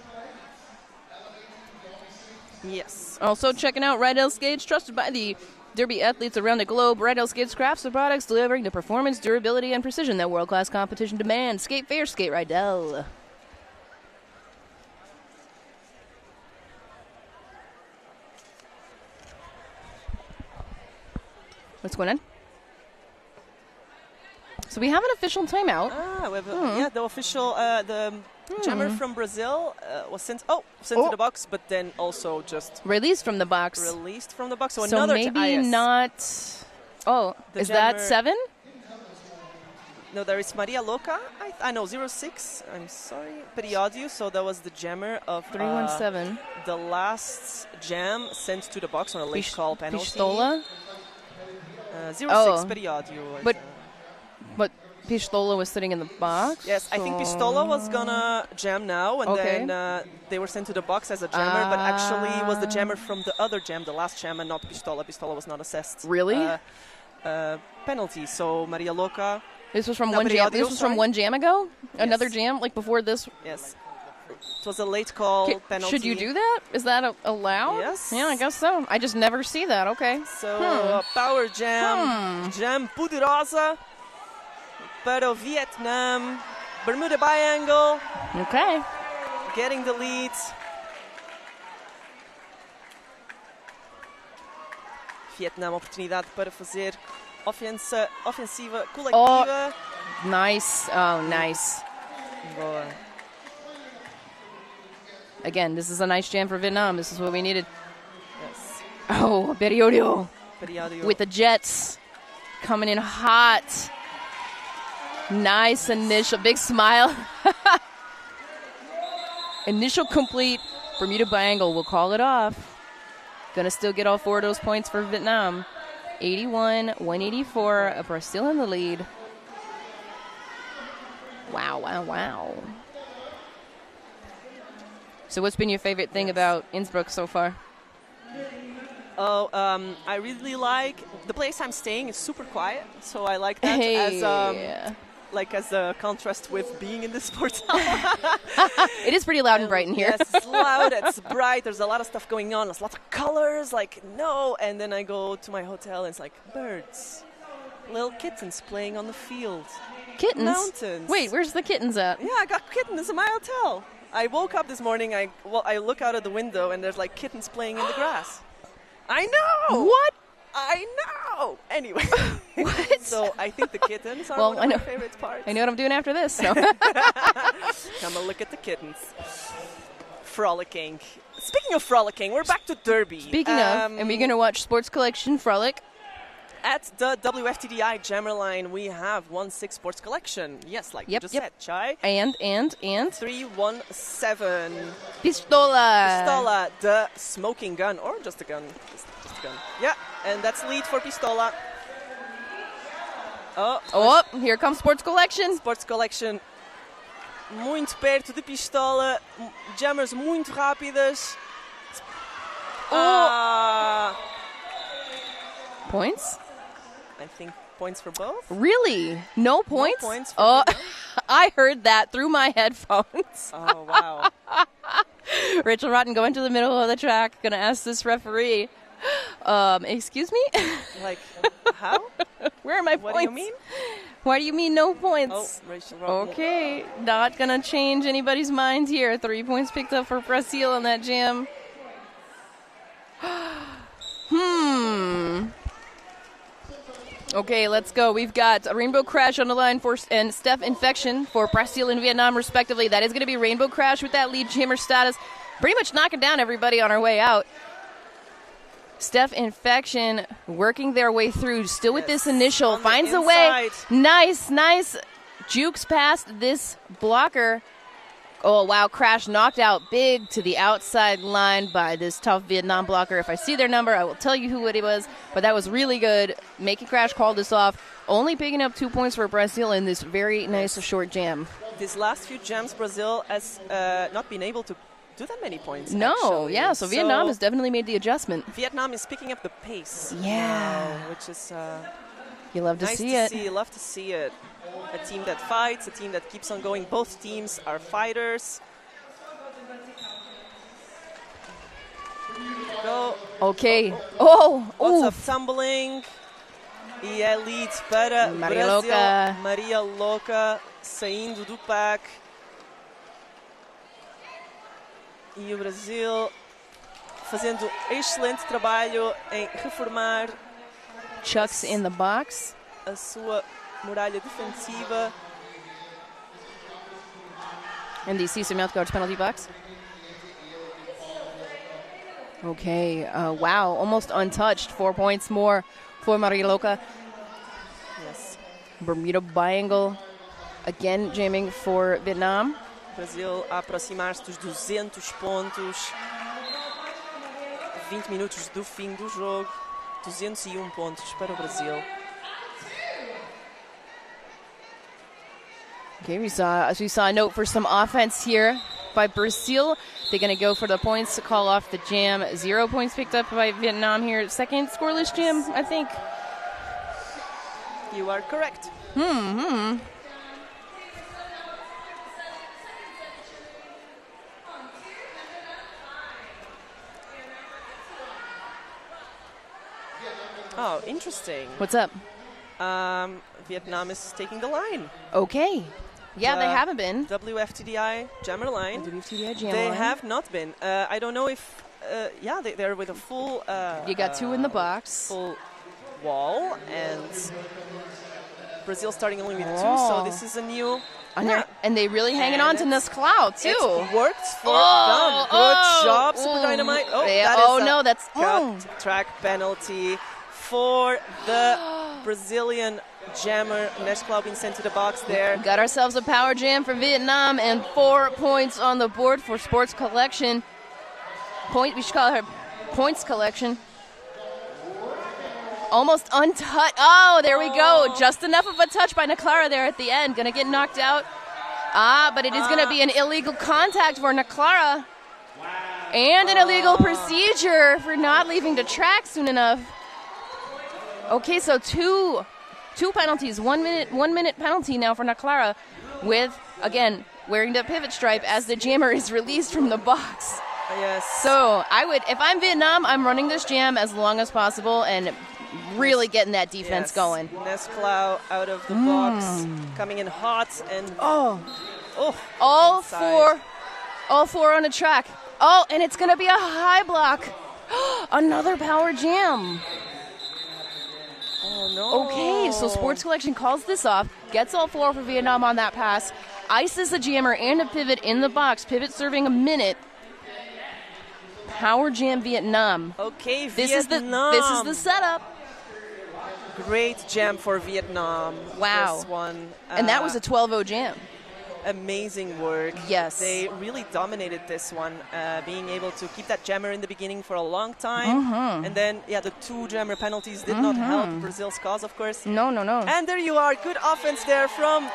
Yes. Also checking out Rydell Skates, trusted by the Derby athletes around the globe. Rydell Skates crafts and products delivering the performance, durability, and precision that world-class competition demands. Skate fair, skate Rydell. What's going on? So we have an official timeout. We have the official the jammer from Brazil was sent to the box, but then also just Released from the box. released from the box. So, So another maybe yes. not. Oh, The is that jammer- 7? No, there is Maria Loca. I know 06. I'm sorry, Periodio. So that was the jammer of 317. the last jam sent to the box on a late call penalty. Pistola? 06 Periodio. But Pistola was sitting in the box? Yes, I think Pistola was gonna jam now, and Okay. then they were sent to the box as a jammer, but actually it was the jammer from the other jam, the last jam, and not Pistola. Pistola was not assessed. Really? Penalty. So Maria Loca. This was from No, one jam. Periodio, This was from sorry. one jam ago? Another Yes. jam, like before this? Yes. It was a late call penalty. Should you do that? Is that allowed? Yes. Yeah, I guess so. I just never see that. Okay. So power jam, jam poderosa. para o Vietnam. Bermuda Biangle. Okay. Getting the lead. Vietnam, oportunidade para fazer ofensiva coletiva. Nice. Oh, nice. Boa. Again, this is a nice jam for Vietnam. This is what we needed. Yes. Oh, Periodio Periodio. with the Jets coming in hot. Nice initial, big smile. Initial complete. Bermuda Biangle will call it off. Gonna still get all 4 of those points for Vietnam. 81-184. Brazil in the lead. Wow, wow, wow. So what's been your favorite thing about Innsbruck so far? Oh, I really like the place I'm staying is super quiet, so I like that as a contrast with being in the sports hall. It is pretty loud and bright in here. Yes, it's loud, it's bright, there's a lot of stuff going on, there's lots of colors, and then I go to my hotel and it's like birds, little kittens playing on the field. Kittens? Mountains. Wait, where's the kittens at? Yeah, I got kittens in my hotel. I woke up this morning, I look out of the window and there's like kittens playing in the grass. I know! What? I know! Anyway. What? So I think the kittens are one of my favorite parts. I know what I'm doing after this. So. Come and look at the kittens. Frolicking. Speaking of frolicking, we're back to Derby. Speaking of, and we're going to watch Sports Collection Frolic. At the WFTDI Jammer line, we have 1-6 Sports Collection. Yes, like you just said, Chai. And? 317. Pistola. Pistola, the smoking gun, or just a gun. Just a gun. Yeah, and that's lead for Pistola. Oh, here comes Sports Collection. Sports Collection. Muito perto de Pistola. Jammers muito rápidas. Points? I think points for both. Really? No points? No points for both. I heard that through my headphones. Oh, wow. Rachel Rotten going to the middle of the track, going to ask this referee, excuse me? Like, how? Where are my What points? do you mean? Why do you mean no points? Oh, Rachel Rotten. Okay, not going to change anybody's minds here. 3 points picked up for Brazil in that jam. Okay, let's go. We've got a Rainbow Crash on the line and Steph Infection for Brazil and Vietnam, respectively. That is going to be Rainbow Crash with that lead jammer status. Pretty much knocking down everybody on our way out. Steph Infection working their way through, still with this initial. On the finds a way. inside. Nice. Jukes past this blocker. Oh, wow, Crash knocked out big to the outside line by this tough Vietnam blocker. If I see their number, I will tell you who it was, but that was really good. Making Crash call this off. Only picking up 2 points for Brazil in this very nice short jam. These last few jams, Brazil has not been able to do that many points. No, actually. yeah, so Vietnam has definitely made the adjustment. Vietnam is picking up the pace. Yeah. Which is you love to nice see to it. see. Love to see it. A team that fights, a team that keeps on going. Both teams are fighters. Go. Okay. Oh, Lots of tumbling. E é lead para Maria Brasil. Louca. Maria Louca saindo do pack. E o Brasil fazendo excelente trabalho em reformar Chucks in the box. a sua muralha defensiva. And the Cesar Mouthguard's penalty box. Okay, wow, almost untouched. 4 points more for Maria Louca. Yes. Bermuda Biangle, again jamming for Vietnam. Brasil a aproximar-se dos 200 pontos. 20 minutos do fim do jogo. 201 pontos para o Brasil. Okay, we saw a note for some offense here by Brazil. They're going to go for the points to call off the jam. 0 points picked up by Vietnam here. Second scoreless jam, I think. You are correct. Oh, interesting. What's up? Vietnam is taking the line. Okay. Yeah, they haven't been. WFTDI jammer line. WFTDI jammer They line. have not been. I don't know if... they're with a full... you got 2 in the box. Full wall, and Brazil starting only with 2, so this is a new... And they really hanging on to Nesclau, too. It worked for them. Good job, Super Dynamite. That's cut track penalty for the Brazilian jammer. Nesclau being sent to the box there. Got ourselves a power jam for Vietnam and 4 points on the board for Sports Collection. We should call her Points Collection. Almost untouched. Oh, there we go. Just enough of a touch by Naklara there at the end. Gonna get knocked out. But it is gonna be an illegal contact for Naklara. And an illegal procedure for not leaving the track soon enough. Okay, so two penalties. 1 minute penalty now for Naklara, with, again, wearing the pivot stripe as the jammer is released from the box. Yes. So if I'm Vietnam, I'm running this jam as long as possible and really getting that defense going. Nesclau out of the box, coming in hot, and all four on the track. Oh, and it's gonna be a high block. Another power jam. Oh no. Okay, so Sports Collection calls this off, gets all 4 for Vietnam on that pass, ices the jammer and a pivot in the box. Pivot serving a minute. Power jam Vietnam. Okay, This Vietnam. is the setup. Great jam for Vietnam. Wow. This one. And that was a 12-0 jam. Amazing work. Yes. They really dominated this one, being able to keep that jammer in the beginning for a long time. And then, the 2 jammer penalties did not help Brazil's cause, of course. No. And there you are. Good offense there from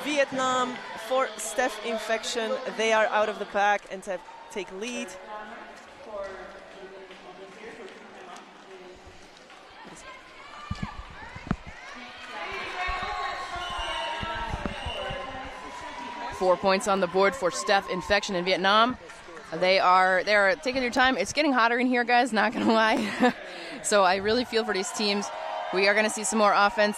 Vietnam for Steph Infection. They are out of the pack and take lead. Four points on the board for Steph Infection in Vietnam. They are taking their time. It's getting hotter in here, guys, not gonna lie. So I really feel for these teams. We are gonna see some more offense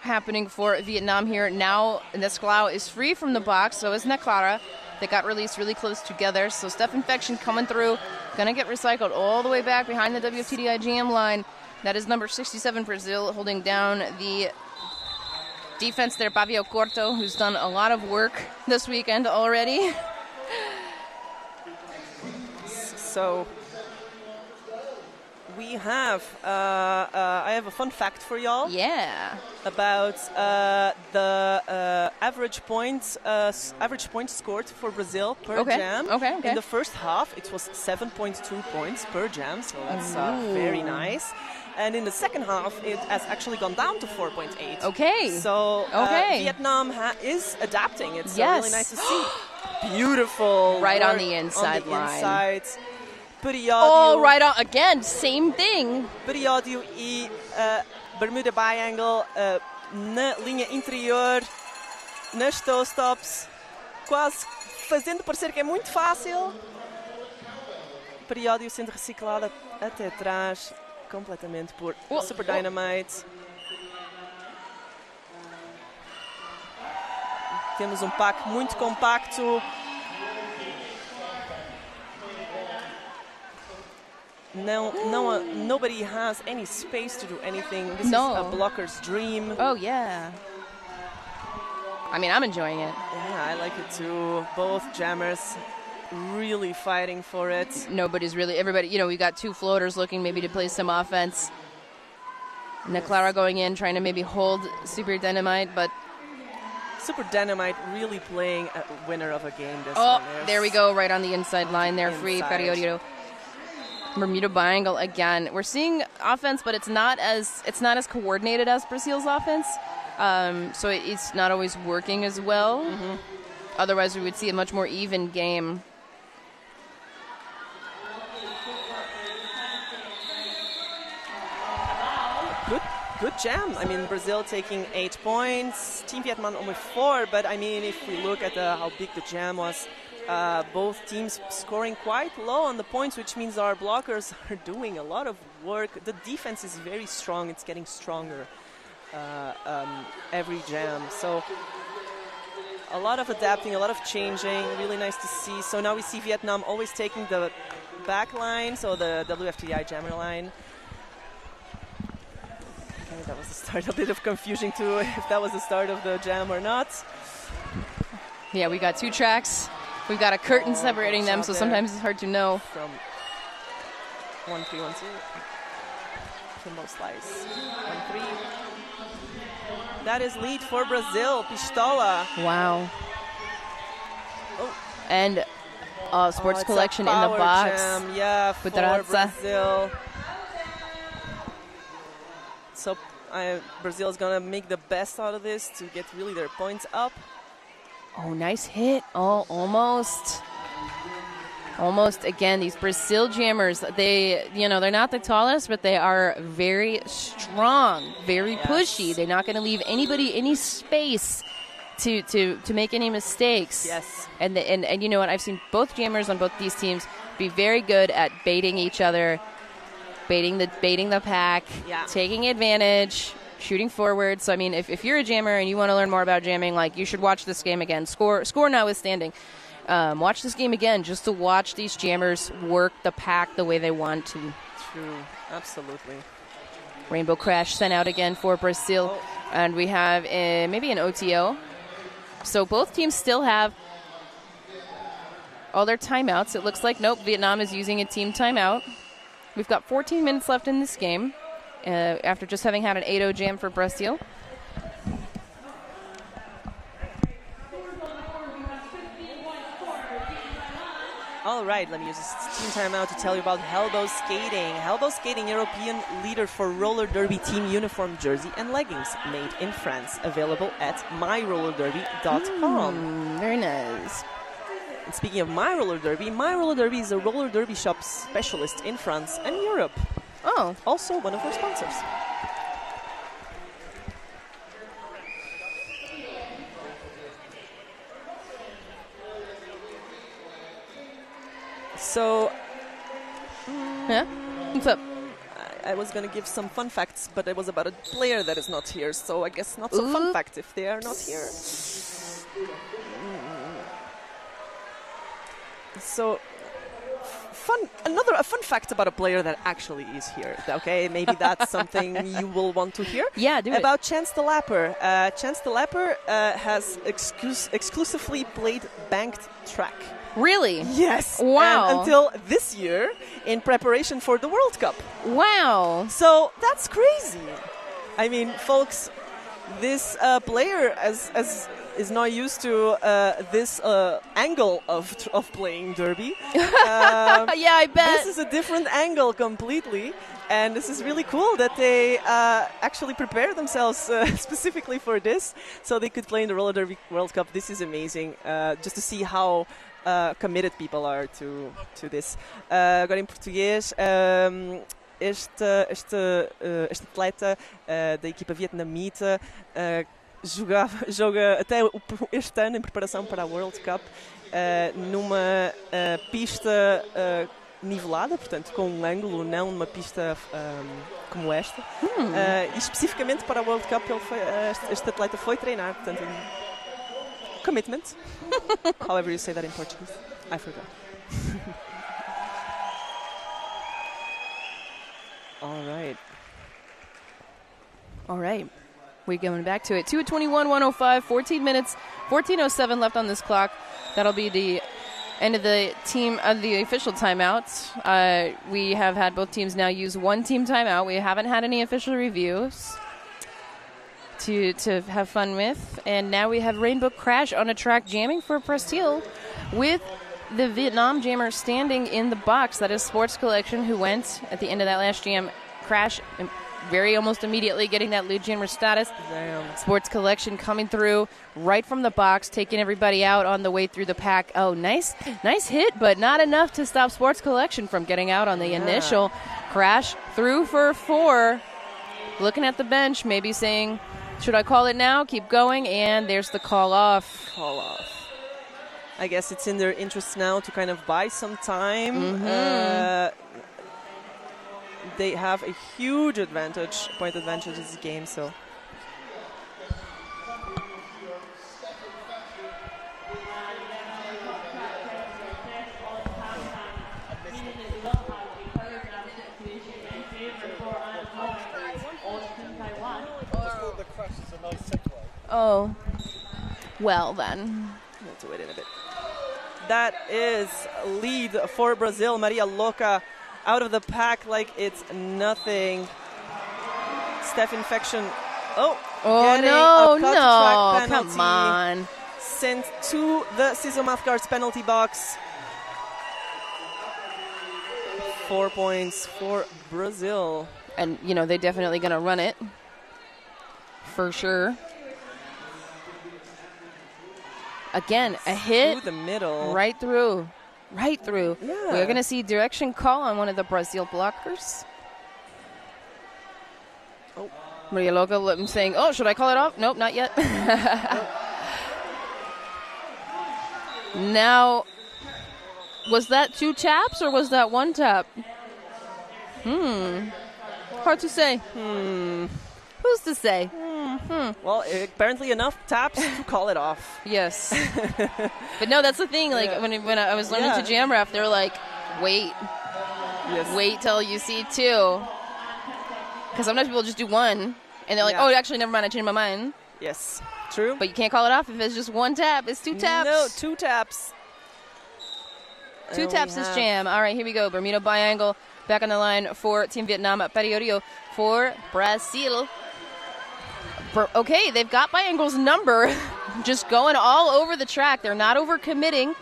happening for Vietnam here. Now Nesclau is free from the box, so is Naklara. They got released really close together. So Steph Infection coming through, gonna get recycled all the way back behind the WFTDI jam line. That is number 67 Brazil holding down the defense there, Pavio Corto, who's done a lot of work this weekend already. So we have, I have a fun fact for y'all. Yeah. About the average points scored for Brazil per jam. Okay. In the first half, it was 7.2 points per jam, so that's very nice. And in the second half, it has actually gone down to 4.8. Okay. So Vietnam is adapting. It's really nice to see. Beautiful. Right on the inside line. Inside. Right on. Again, same thing. Periódio e Bermuda Biangle na linha interior, nas toe stops, quase fazendo parecer que é muito fácil. Periódio sendo reciclada até trás. Completamente por Super Dynamite. Temos pack muito compacto. Nobody has any space to do anything. This is a blocker's dream. Oh, yeah. I mean, I'm enjoying it. Yeah, I like it too. Both jammers really fighting for it. Everybody, we got 2 floaters looking maybe to play some offense. Naklara going in, trying to maybe hold Super Dynamite, but Super Dynamite really playing a winner of a game this one. Oh, there we go, right on the inside line there, free Periódio. Bermuda Biangle again. We're seeing offense, but it's not as coordinated as Brazil's offense. So it's not always working as well. Otherwise, we would see a much more even game. Good jam. I mean, Brazil taking 8 points. Team Vietnam only 4. But I mean, if we look at how big the jam was, Both teams scoring quite low on the points, which means our blockers are doing a lot of work. The defense is very strong. It's getting stronger every jam. So a lot of adapting, a lot of changing. Really nice to see. So now we see Vietnam always taking the back line, so the WFTI jammer line. Okay, that was the start. A bit of confusion too, if that was the start of the jam or not. Yeah, we got 2 tracks. We've got a curtain separating them, so sometimes it's hard to know. From 1-3-1-2. Kimbo slice. 1-3. That is lead for Brazil. Pistola. Wow. Oh. And Sports Collection in the box. Jam, yeah, for Brazil. So Brazil is going to make the best out of this to get really their points up. Oh, nice hit. Oh, almost. Almost. Again, these Brazil jammers, they're not the tallest, but they are very strong, very pushy. They're not going to leave anybody any space to make any mistakes. Yes. And you know what? I've seen both jammers on both these teams be very good at baiting each other, baiting the pack, taking advantage, shooting forward. So, I mean, if you're a jammer and you want to learn more about jamming, like, you should watch this game again. Score notwithstanding. Watch this game again just to watch these jammers work the pack the way they want to. True. Absolutely. Rainbow Crash sent out again for Brazil. Oh. And we have maybe an OTO. So both teams still have all their timeouts. It looks like, nope, Vietnam is using a team timeout. We've got 14 minutes left in this game. After just having had an 8-0 jam for Brazil. All right, let me use this team timeout to tell you about Helbo Skating. Helbo Skating, European leader for roller derby team uniform, jersey, and leggings, made in France. Available at myrollerderby.com. Very nice. And speaking of My Roller Derby is a roller derby shop specialist in France and Europe. Oh. Also one of our sponsors. So, yeah, what's up? I was going to give some fun facts, but it was about a player that is not here, so I guess not so fun fact if they are not here. So, a fun fact about a player that actually is here. Okay, maybe that's something you will want to hear. Yeah, do it. About Chance the Lapper. Chance the Lapper has exclusively played banked track. Really? Yes. Wow. And until this year, in preparation for the World Cup. Wow. So that's crazy. I mean, folks, this player is not used to this angle of playing derby. Yeah, I bet. This is a different angle completely. And this is really cool that they actually prepare themselves specifically for this, so they could play in the Roller Derby World Cup. This is amazing, just to see how committed people are to this. Agora em português, este atleta da equipa vietnamita joga até este ano em preparação para a World Cup numa pista nivelada, portanto com um ângulo, não numa pista como esta. E especificamente para a World Cup este atleta foi treinar, portanto commitment. However you say that in Portuguese. I forgot. All right. We're going back to it. 2:21, 105, 14 minutes, 14:07 left on this clock. That'll be the end of the official timeouts. We have had both teams now use one team timeout. We haven't had any official reviews to have fun with. And now we have Rainbow Crash on a track jamming for Brazil with the Vietnam jammer standing in the box. That is Sports Collection, who went at the end of that last jam. Crash almost immediately getting that lead jammer status. Damn. Sports Collection coming through right from the box, taking everybody out on the way through the pack. Oh, nice hit, but not enough to stop Sports Collection from getting out on the initial. Crash through for 4. Looking at the bench, maybe saying, should I call it now? Keep going, and there's the call off. I guess it's in their interest now to kind of buy some time. They have a huge point advantage in this game, so. Oh, well then. We'll have to wait in a bit. That is lead for Brazil. Maria Loca out of the pack like it's nothing. Steph Infection. Oh no, cut-to-track penalty come on. Sent to the CISO Mathcards penalty box. 4 points for Brazil. And, you know, they're definitely going to run it. For sure. Again, a hit. Through the middle. Right through. Right through. Yeah. We're going to see direction call on one of the Brazil blockers. Oh. Maria Loca saying, oh, should I call it off? Nope, not yet. Now, was that 2 taps or was that 1 tap? Hard to say. Who's to say? Well, apparently enough taps to call it off. Yes. But no, that's the thing. Like when I was learning to jam ref, they're like, wait. Yes. Wait till you see 2. Because sometimes people just do 1. And they're like, oh, actually, never mind. I changed my mind. Yes. True. But you can't call it off if it's just 1 tap. It's 2 taps. No, 2 taps. 2 taps is jam. All right, here we go. Bermuda biangle back on the line for Team Vietnam. Periodio for Brazil. Okay, they've got Biangle's number. Just going all over the track. They're not overcommitting.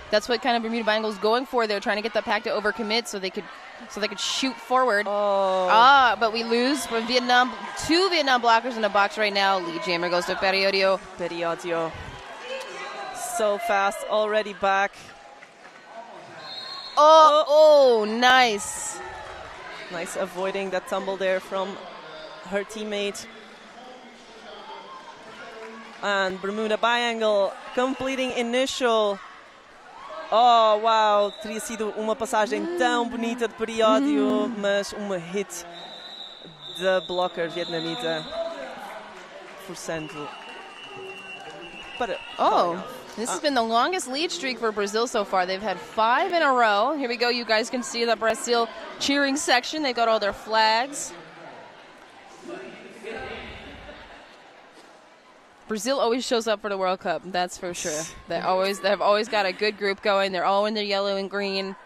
That's what kind of Bermuda Biangle's going for. They're trying to get the pack to overcommit so they could shoot forward. But we lose from Vietnam. 2 Vietnam blockers in the box right now. Lead jammer goes to Periodio. Periodio. So fast, already back. Oh, nice. Nice avoiding that tumble there from her teammate. And Bermuda Biangle completing initial. Oh, wow. Teria sido uma passagem tão bonita de Periodio, mas uma hit da blocker vietnamita forçando. But this has been the longest lead streak for Brazil so far. They've had 5 in a row. Here we go. You guys can see the Brazil cheering section. They got all their flags. Brazil always shows up for the World Cup. That's for sure. They've always got a good group going. They're all in their yellow and green.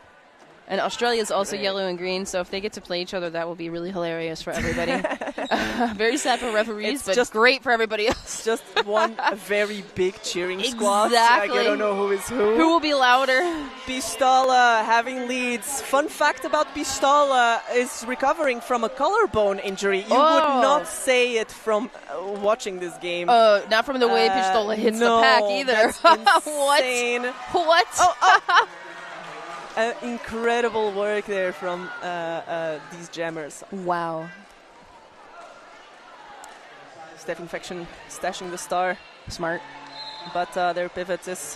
And Australia is also yellow and green, so if they get to play each other, that will be really hilarious for everybody. Very sad for referees, but just great for everybody else. Just one very big cheering squad. Exactly. Like, I don't know who is who. Who will be louder? Pistola having leads. Fun fact about Pistola is recovering from a collarbone injury. You would not say it from watching this game. Not from the way Pistola hits the pack either. That's insane. What? Incredible work there from these jammers. Wow. Steph Infection stashing the star. Smart. But their pivot is...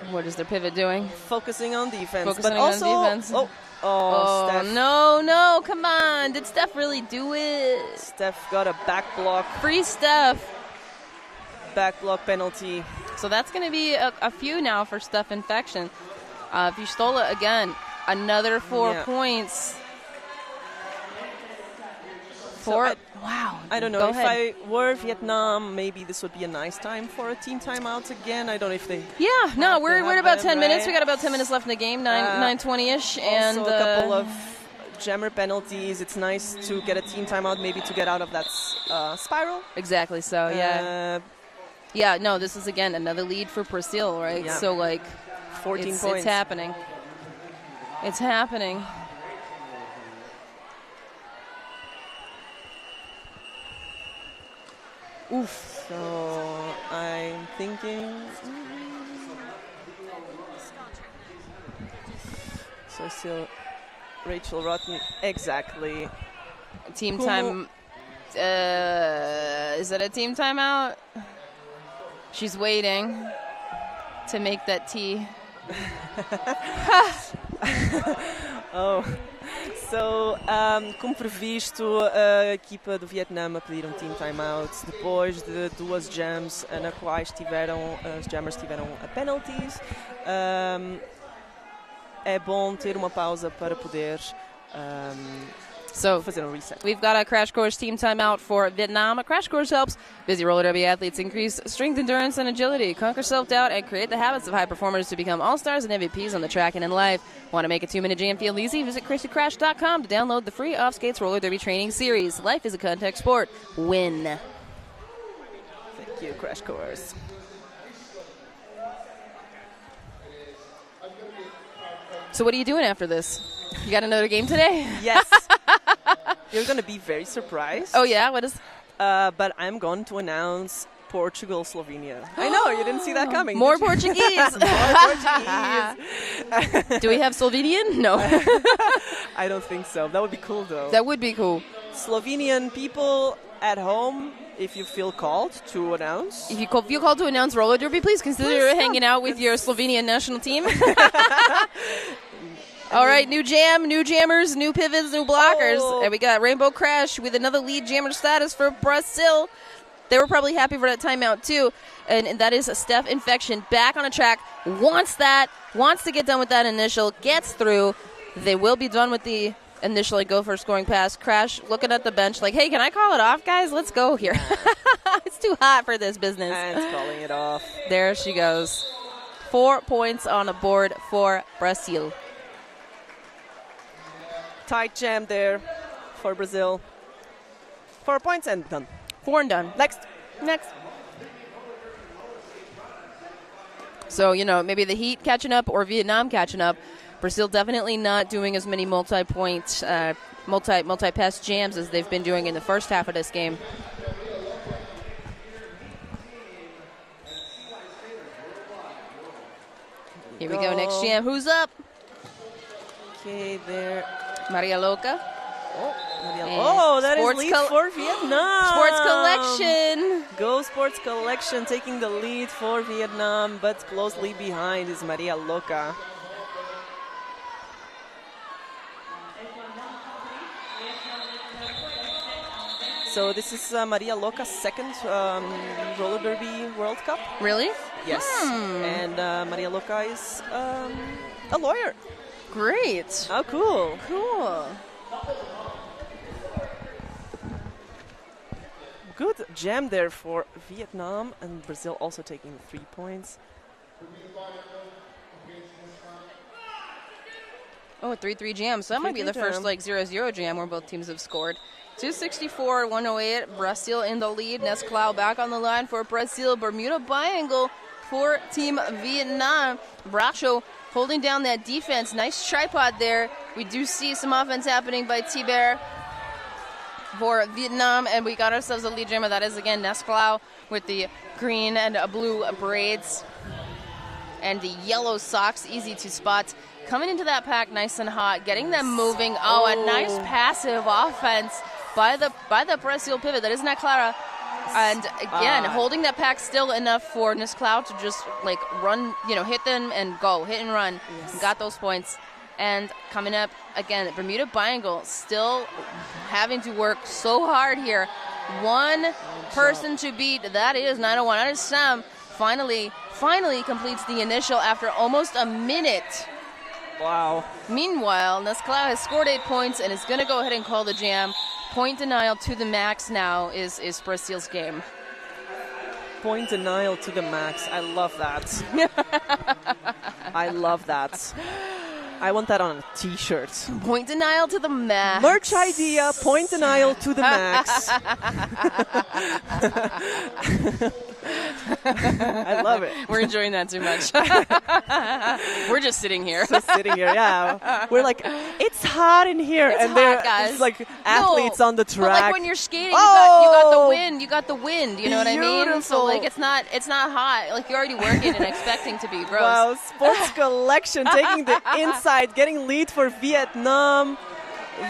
What is their pivot doing? Focusing on defense. Focusing but also, on defense. Steph. No, come on. Did Steph really do it? Steph got a back block. Free Steph. Back block penalty. So that's going to be a few now for Steph Infection. Pistola, again, another 4 points. Wow. I don't know. Go if ahead. I were Vietnam, maybe this would be a nice time for a team timeout again. I don't know if they... Yeah, no, we're at about 10 minutes. Right? We got about 10 minutes left in the game, 9:20-ish. And also a couple of jammer penalties. It's nice to get a team timeout, maybe to get out of that spiral. Exactly, so, yeah. Yeah, no, this is, again, another lead for Brazil, right? Yeah. So, like... 14 points. It's happening. It's happening. Oof. So I'm thinking. So still Rachel Rotten. Exactly. Team time. Is that a team timeout? She's waiting. to make that tea. So, como previsto, a equipa do Vietnã a pedir team timeout depois de 2 jams na quais as jammers tiveram penalties. É bom ter uma pausa para poder fazer reset. We've got a Crash Course team timeout for Vietnam. A Crash Course helps busy roller derby athletes increase strength, endurance, and agility, conquer self-doubt, and create the habits of high performers to become all-stars and MVPs on the track and in life. Want to make a 2-minute jam feel easy? Visit CrazyCrash.com to download the free off-skates roller derby training series. Life is a contact sport. Win. Thank you, Crash Course. So what are you doing after this? You got another game today? Yes. You're going to be very surprised. Oh, yeah? What is... but I'm going to announce Portugal, Slovenia. I know, you didn't see that coming. More Portuguese. More Portuguese. Do we have Slovenian? No. I don't think so. That would be cool, though. That would be cool. Slovenian people at home, if you feel called to announce. If you feel called to announce roller derby, please consider hanging out with your Slovenian national team. All right, new jam, new jammers, new pivots, new blockers. Oh. And we got Rainbow Crash with another lead jammer status for Brazil. They were probably happy for that timeout, too. And that is a Steph Infection back on a track. Wants to get done with that initial, gets through. They will be done with the initial and go for a scoring pass. Crash looking at the bench like, hey, can I call it off, guys? Let's go here. It's too hot for this business. And it's calling it off. There she goes. 4 points on the board for Brazil. Tight jam there for Brazil. 4 points and done. 4 and done. Next. So, maybe the Heat catching up or Vietnam catching up. Brazil definitely not doing as many multi-point, multi-pass jams as they've been doing in the first half of this game. Here we go, next jam. Who's up? Okay, there. Maria Loca. That is lead for Vietnam. Sports Collection. Go Sports Collection taking the lead for Vietnam, but closely behind is Maria Loca. So this is Maria Loca's second roller derby World Cup. Really? Yes. And Maria Loca is a lawyer. Great. Oh, cool. Cool. Good jam there for Vietnam, and Brazil also taking 3 points. Oh, a 3-3 jam. So that might be the first 0-0 jam where both teams have scored. 264-108. Brazil in the lead. Nesclau back on the line for Brazil. Bermuda Biangle for Team Vietnam. Bracho holding down that defense. Nice tripod there. We do see some offense happening by T-Bear for Vietnam, and we got ourselves a lead jammer. That is, again, Nesclau with the green and blue braids and the yellow socks, easy to spot. Coming into that pack nice and hot, getting them moving. Oh, a nice passive offense by the Brazil pivot. That is Nesclau. And again, holding that pack still enough for Nesclau to just run, hit them and go, hit and run. Yes. Got those points. And coming up again, Bermuda Biangle still having to work so hard here. One person to beat. That is 901. That is Sam. Finally completes the initial after almost a minute. Wow. Meanwhile, Nesclau has scored 8 points and is going to go ahead and call the jam. Point denial to the max now is Brazil's game. Point denial to the max. I love that. I love that. I want that on a t-shirt. Point denial to the max. Merch idea, point denial to the max. I love it. We're enjoying that too much. We're just sitting here. Yeah. We're like, it's hot in here. It's and hot, guys. Like athletes on the track. But like when you're skating, you got the wind. You got the wind. You know what I mean? Beautiful. So it's not hot. Like you're already working and expecting to be gross. Wow, Sports Collection taking the inside, getting lead for Vietnam.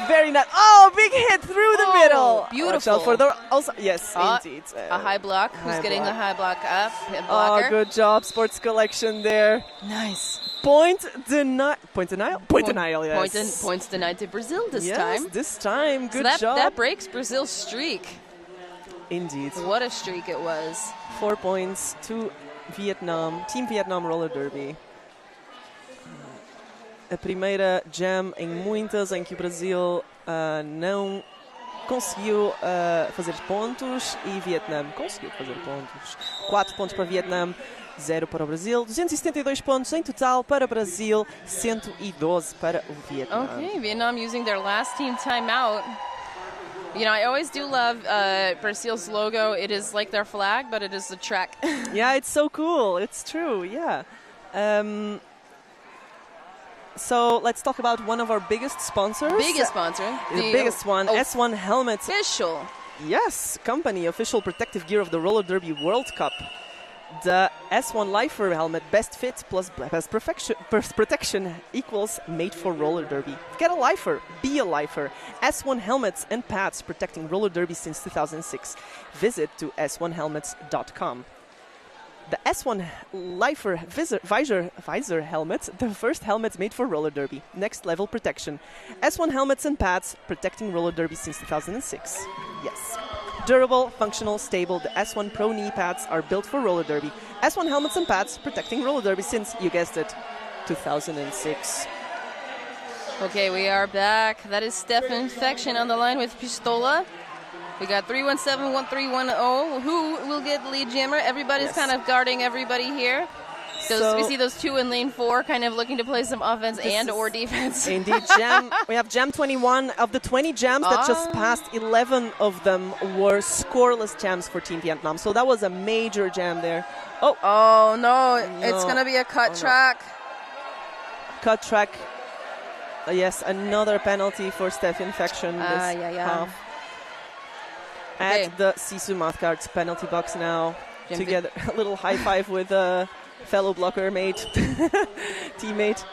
Very nice. Oh, big hit through the middle. Beautiful. Watch out for the also yes, indeed. A high block. Who's getting the high block up? Hit Oh, blocker. good job, Sports Collection there. Nice. Point denial. Yes. Points denied to Brazil this yes, time. this time. Good So job. that breaks Brazil's streak. Indeed. What a streak it was. 4 points to Vietnam. Team Vietnam Roller Derby. A primeira jam em muitas em que o Brasil não conseguiu fazer pontos e Vietnam conseguiu fazer pontos. 4 pontos para Vietnam, 0 para o Brasil. 272 pontos em total para o Brasil, 112 para o Vietnam. Okay, Vietnam using their last team timeout. You know, I always do love Brazil's logo. It is like their flag, but it is the track. Yeah, it's so cool. It's true, yeah. So let's talk about one of our biggest sponsors. Biggest sponsor. The biggest one, S1 Helmets. Official. Yes, company, official protective gear of the Roller Derby World Cup. The S1 Lifer helmet, best fit plus best protection equals made for roller derby. Get a lifer, be a lifer. S1 helmets and pads protecting roller derby since 2006. Visit to s1helmets.com. The S1 Lifer visor helmet, the first helmet made for roller derby. Next level protection. S1 helmets and pads protecting roller derby since 2006. Yes. Durable, functional, stable, the S1 Pro knee pads are built for roller derby. S1 helmets and pads protecting roller derby since, you guessed it, 2006. Okay, we are back. That is Stefan Fection on the line with Pistola. We got 317-1310. Who will get lead jammer? Everybody's kind of guarding everybody here. We see those two in lane 4 kind of looking to play some offense or defense. Indeed, we have jam 21. Of the 20 jams that just passed, 11 of them were scoreless jams for Team Vietnam. So that was a major jam there. Oh no, it's going to be a cut track. No. Cut track. Yes, another penalty for Steph Infection this half. Okay. At the Sisu Mathcard's penalty box now. Together, a little high five with a fellow blocker mate, teammate.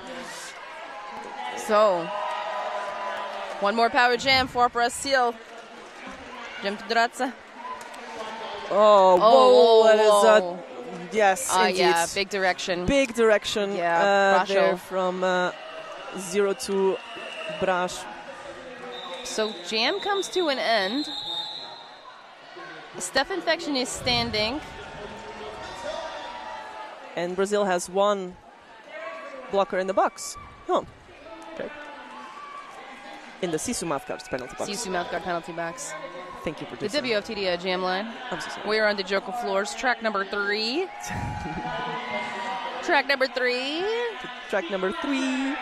So, one more power jam for Brazil. Jam Pedraza. That is yes, indeed. Yeah, big direction. Big direction. Yeah, there from 0-2 Brash. So jam comes to an end. Steph Infection is standing. And Brazil has one blocker in the box. Oh, okay. In the Sisu Mathcard's penalty box. Sisu Mathcard penalty box. Thank you, The producer. WFTD jam line. I'm so sorry. We are on the Joko floors. Track number 3. Track number 3. Track number 3.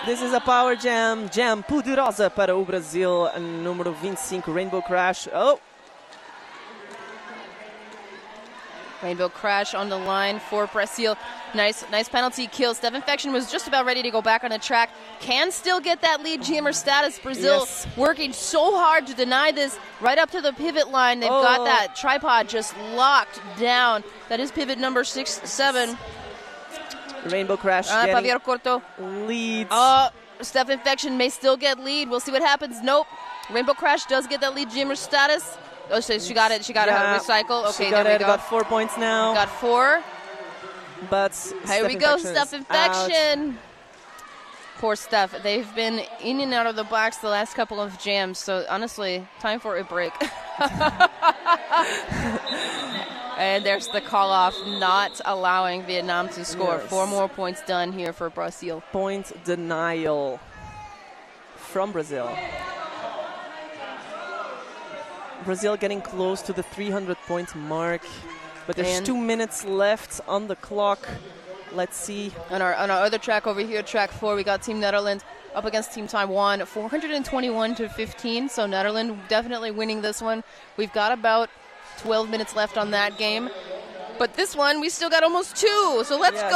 This is a power jam. Jam poderosa para o Brasil. Número 25, Rainbow Crash. Oh. Rainbow Crash on the line for Brazil. Nice penalty kill. Steph Infection was just about ready to go back on the track. Can still get that lead jammer status. Brazil working so hard to deny this right up to the pivot line. They've got that tripod just locked down. That is pivot number 6-7. Rainbow Crash getting Corto. leads. Steph Infection may still get lead. We'll see what happens. Nope. Rainbow Crash does get that lead jammer status. Oh, so she got it. She got to recycle. Okay, she got there we it. go. Got 4 points now. Got 4. But here we go. Steph Infection. Poor Steph. They've been in and out of the box the last couple of jams. So honestly, time for a break. And there's the call off, not allowing Vietnam to score. 4 more points done here for Brazil. Point denial from Brazil. Brazil getting close to the 300-point mark, but there's 2 minutes left on the clock. Let's see. On our other track over here, track 4, we got Team Netherlands up against Team Taiwan, 421-15. So Netherlands definitely winning this one. We've got about 12 minutes left on that game. But this one, we still got almost 2. So let's go.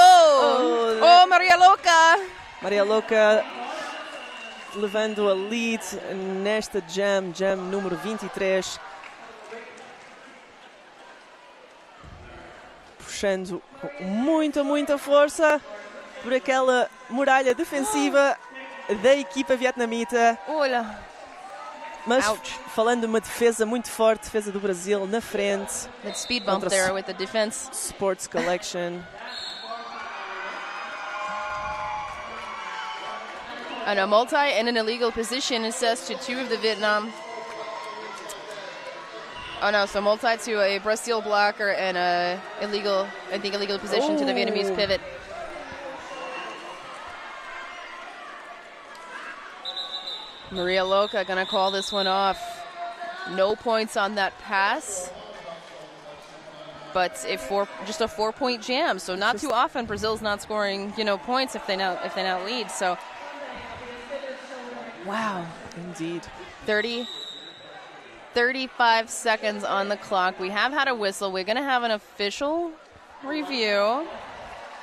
Oh, Maria Loca. Maria Loca levando a lead nesta jam número 23. Puxando com muita força por aquela muralha defensiva. da equipa vietnamita. Olha. Mas Ouch. falando de uma defesa muito forte, defesa do Brasil na frente. That speed bump there with the defense. Sports Collection. And a multi and an illegal position assessed to 2 of the Vietnam. Oh no, so multi to a Brazil blocker and a illegal position to the Vietnamese pivot. Maria Loca gonna call this one off. No points on that pass. But just a 4-point jam, so not too often Brazil's not scoring, points if they now lead. So wow. Indeed. 35 seconds on the clock. We have had a whistle. We're going to have an official review.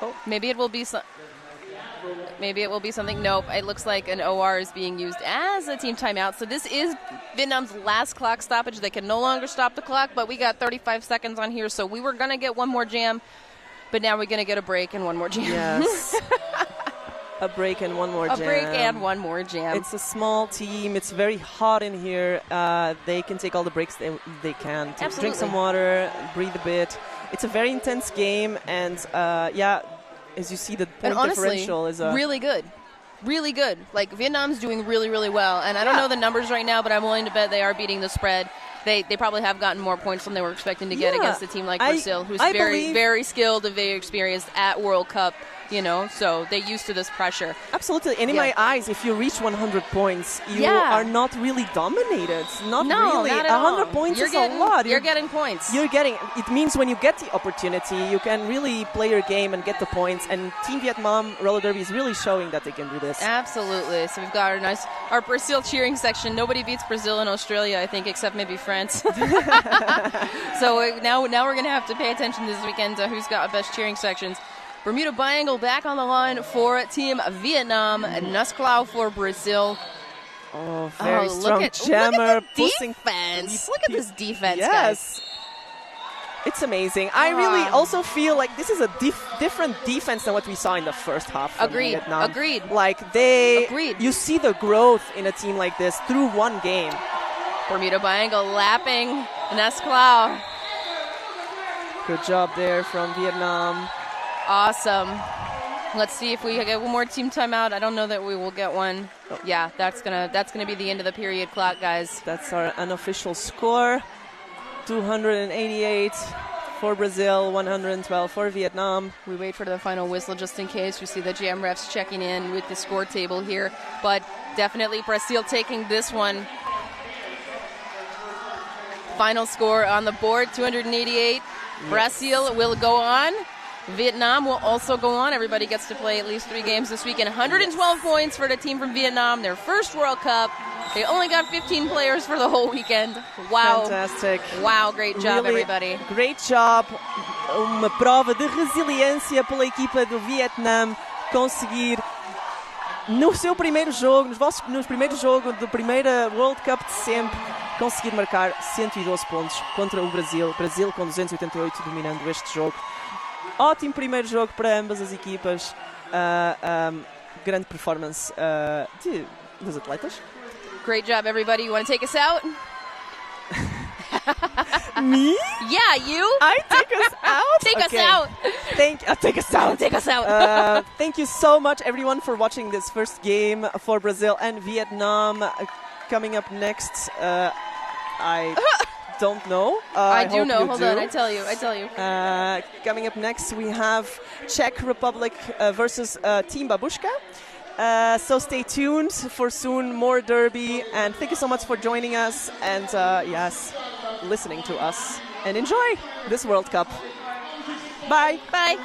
Oh, maybe it will be something. Nope. It looks like an OR is being used as a team timeout. So this is Vietnam's last clock stoppage. They can no longer stop the clock, but we got 35 seconds on here. So we were going to get one more jam, but now we're going to get a break and one more jam. Yes. A break and one more jam. A break and one more jam. It's a small team. It's very hot in here. They can take all the breaks they can. Drink some water, breathe a bit. It's a very intense game. And, as you see, the point differential is really good. Really good. Like, Vietnam's doing really, really well. And I don't know the numbers right now, but I'm willing to bet they are beating the spread. They probably have gotten more points than they were expecting to get against a team like Brazil, who's very, very skilled and very experienced at World Cup. So they're used to this pressure. Absolutely. And in my eyes, if you reach 100 points, you are not really dominated. Not really. Not at 100 all. points is a lot. You're getting points. It means when you get the opportunity, you can really play your game and get the points. And Team Vietnam roller derby is really showing that they can do this. Absolutely. So we've got our Brazil cheering section. Nobody beats Brazil in Australia, I think, except maybe France. So now we're going to have to pay attention this weekend to who's got best cheering sections. Bermuda Biangle back on the line for Team Vietnam. Nusklau for Brazil. Oh, very strong jammer. Look at the defense. Look at this defense, yes. guys. It's amazing. I really also feel like this is a different defense than what we saw in the first half from Vietnam. Agreed. Like you see the growth in a team like this through one game. Bermuda Biangle lapping Nusklau. Good job there from Vietnam. Awesome. Let's see if we get one more team timeout. I don't know that we will get one. Oh. Yeah, that's gonna be the end of the period clock, guys. That's our unofficial score. 288 for Brazil, 112 for Vietnam. We wait for the final whistle just in case. We see the jam refs checking in with the score table here, but definitely Brazil taking this one. Final score on the board, 288. Yes. Brazil will go on. Vietnam will also go on. Everybody gets to play at least 3 games this weekend. 112 points for the team from Vietnam, their first World Cup. They only got 15 players for the whole weekend. Wow. Fantastic. Wow, great job, really, everybody. Great job. Uma prova de resiliência pela equipa do Vietnam conseguir no seu primeiro jogo, no primeiro jogo da primeira World Cup de sempre, conseguir marcar 112 pontos contra o Brasil. Brasil com 288 dominando este jogo. Ótimo primeiro jogo para ambas as equipas. Grande performance dos atletas. Great job, everybody. You want to take us out? Me? Yeah, you. I take us out? Take us out. Take us out. Take us out. Thank you so much, everyone, for watching this first game for Brazil and Vietnam. Coming up next, I don't know. I do know. Hold on, I tell you. Coming up next, we have Czech Republic versus Team Babushka. So stay tuned for soon more derby, and thank you so much for joining us and listening to us, and enjoy this World Cup. Bye. Bye.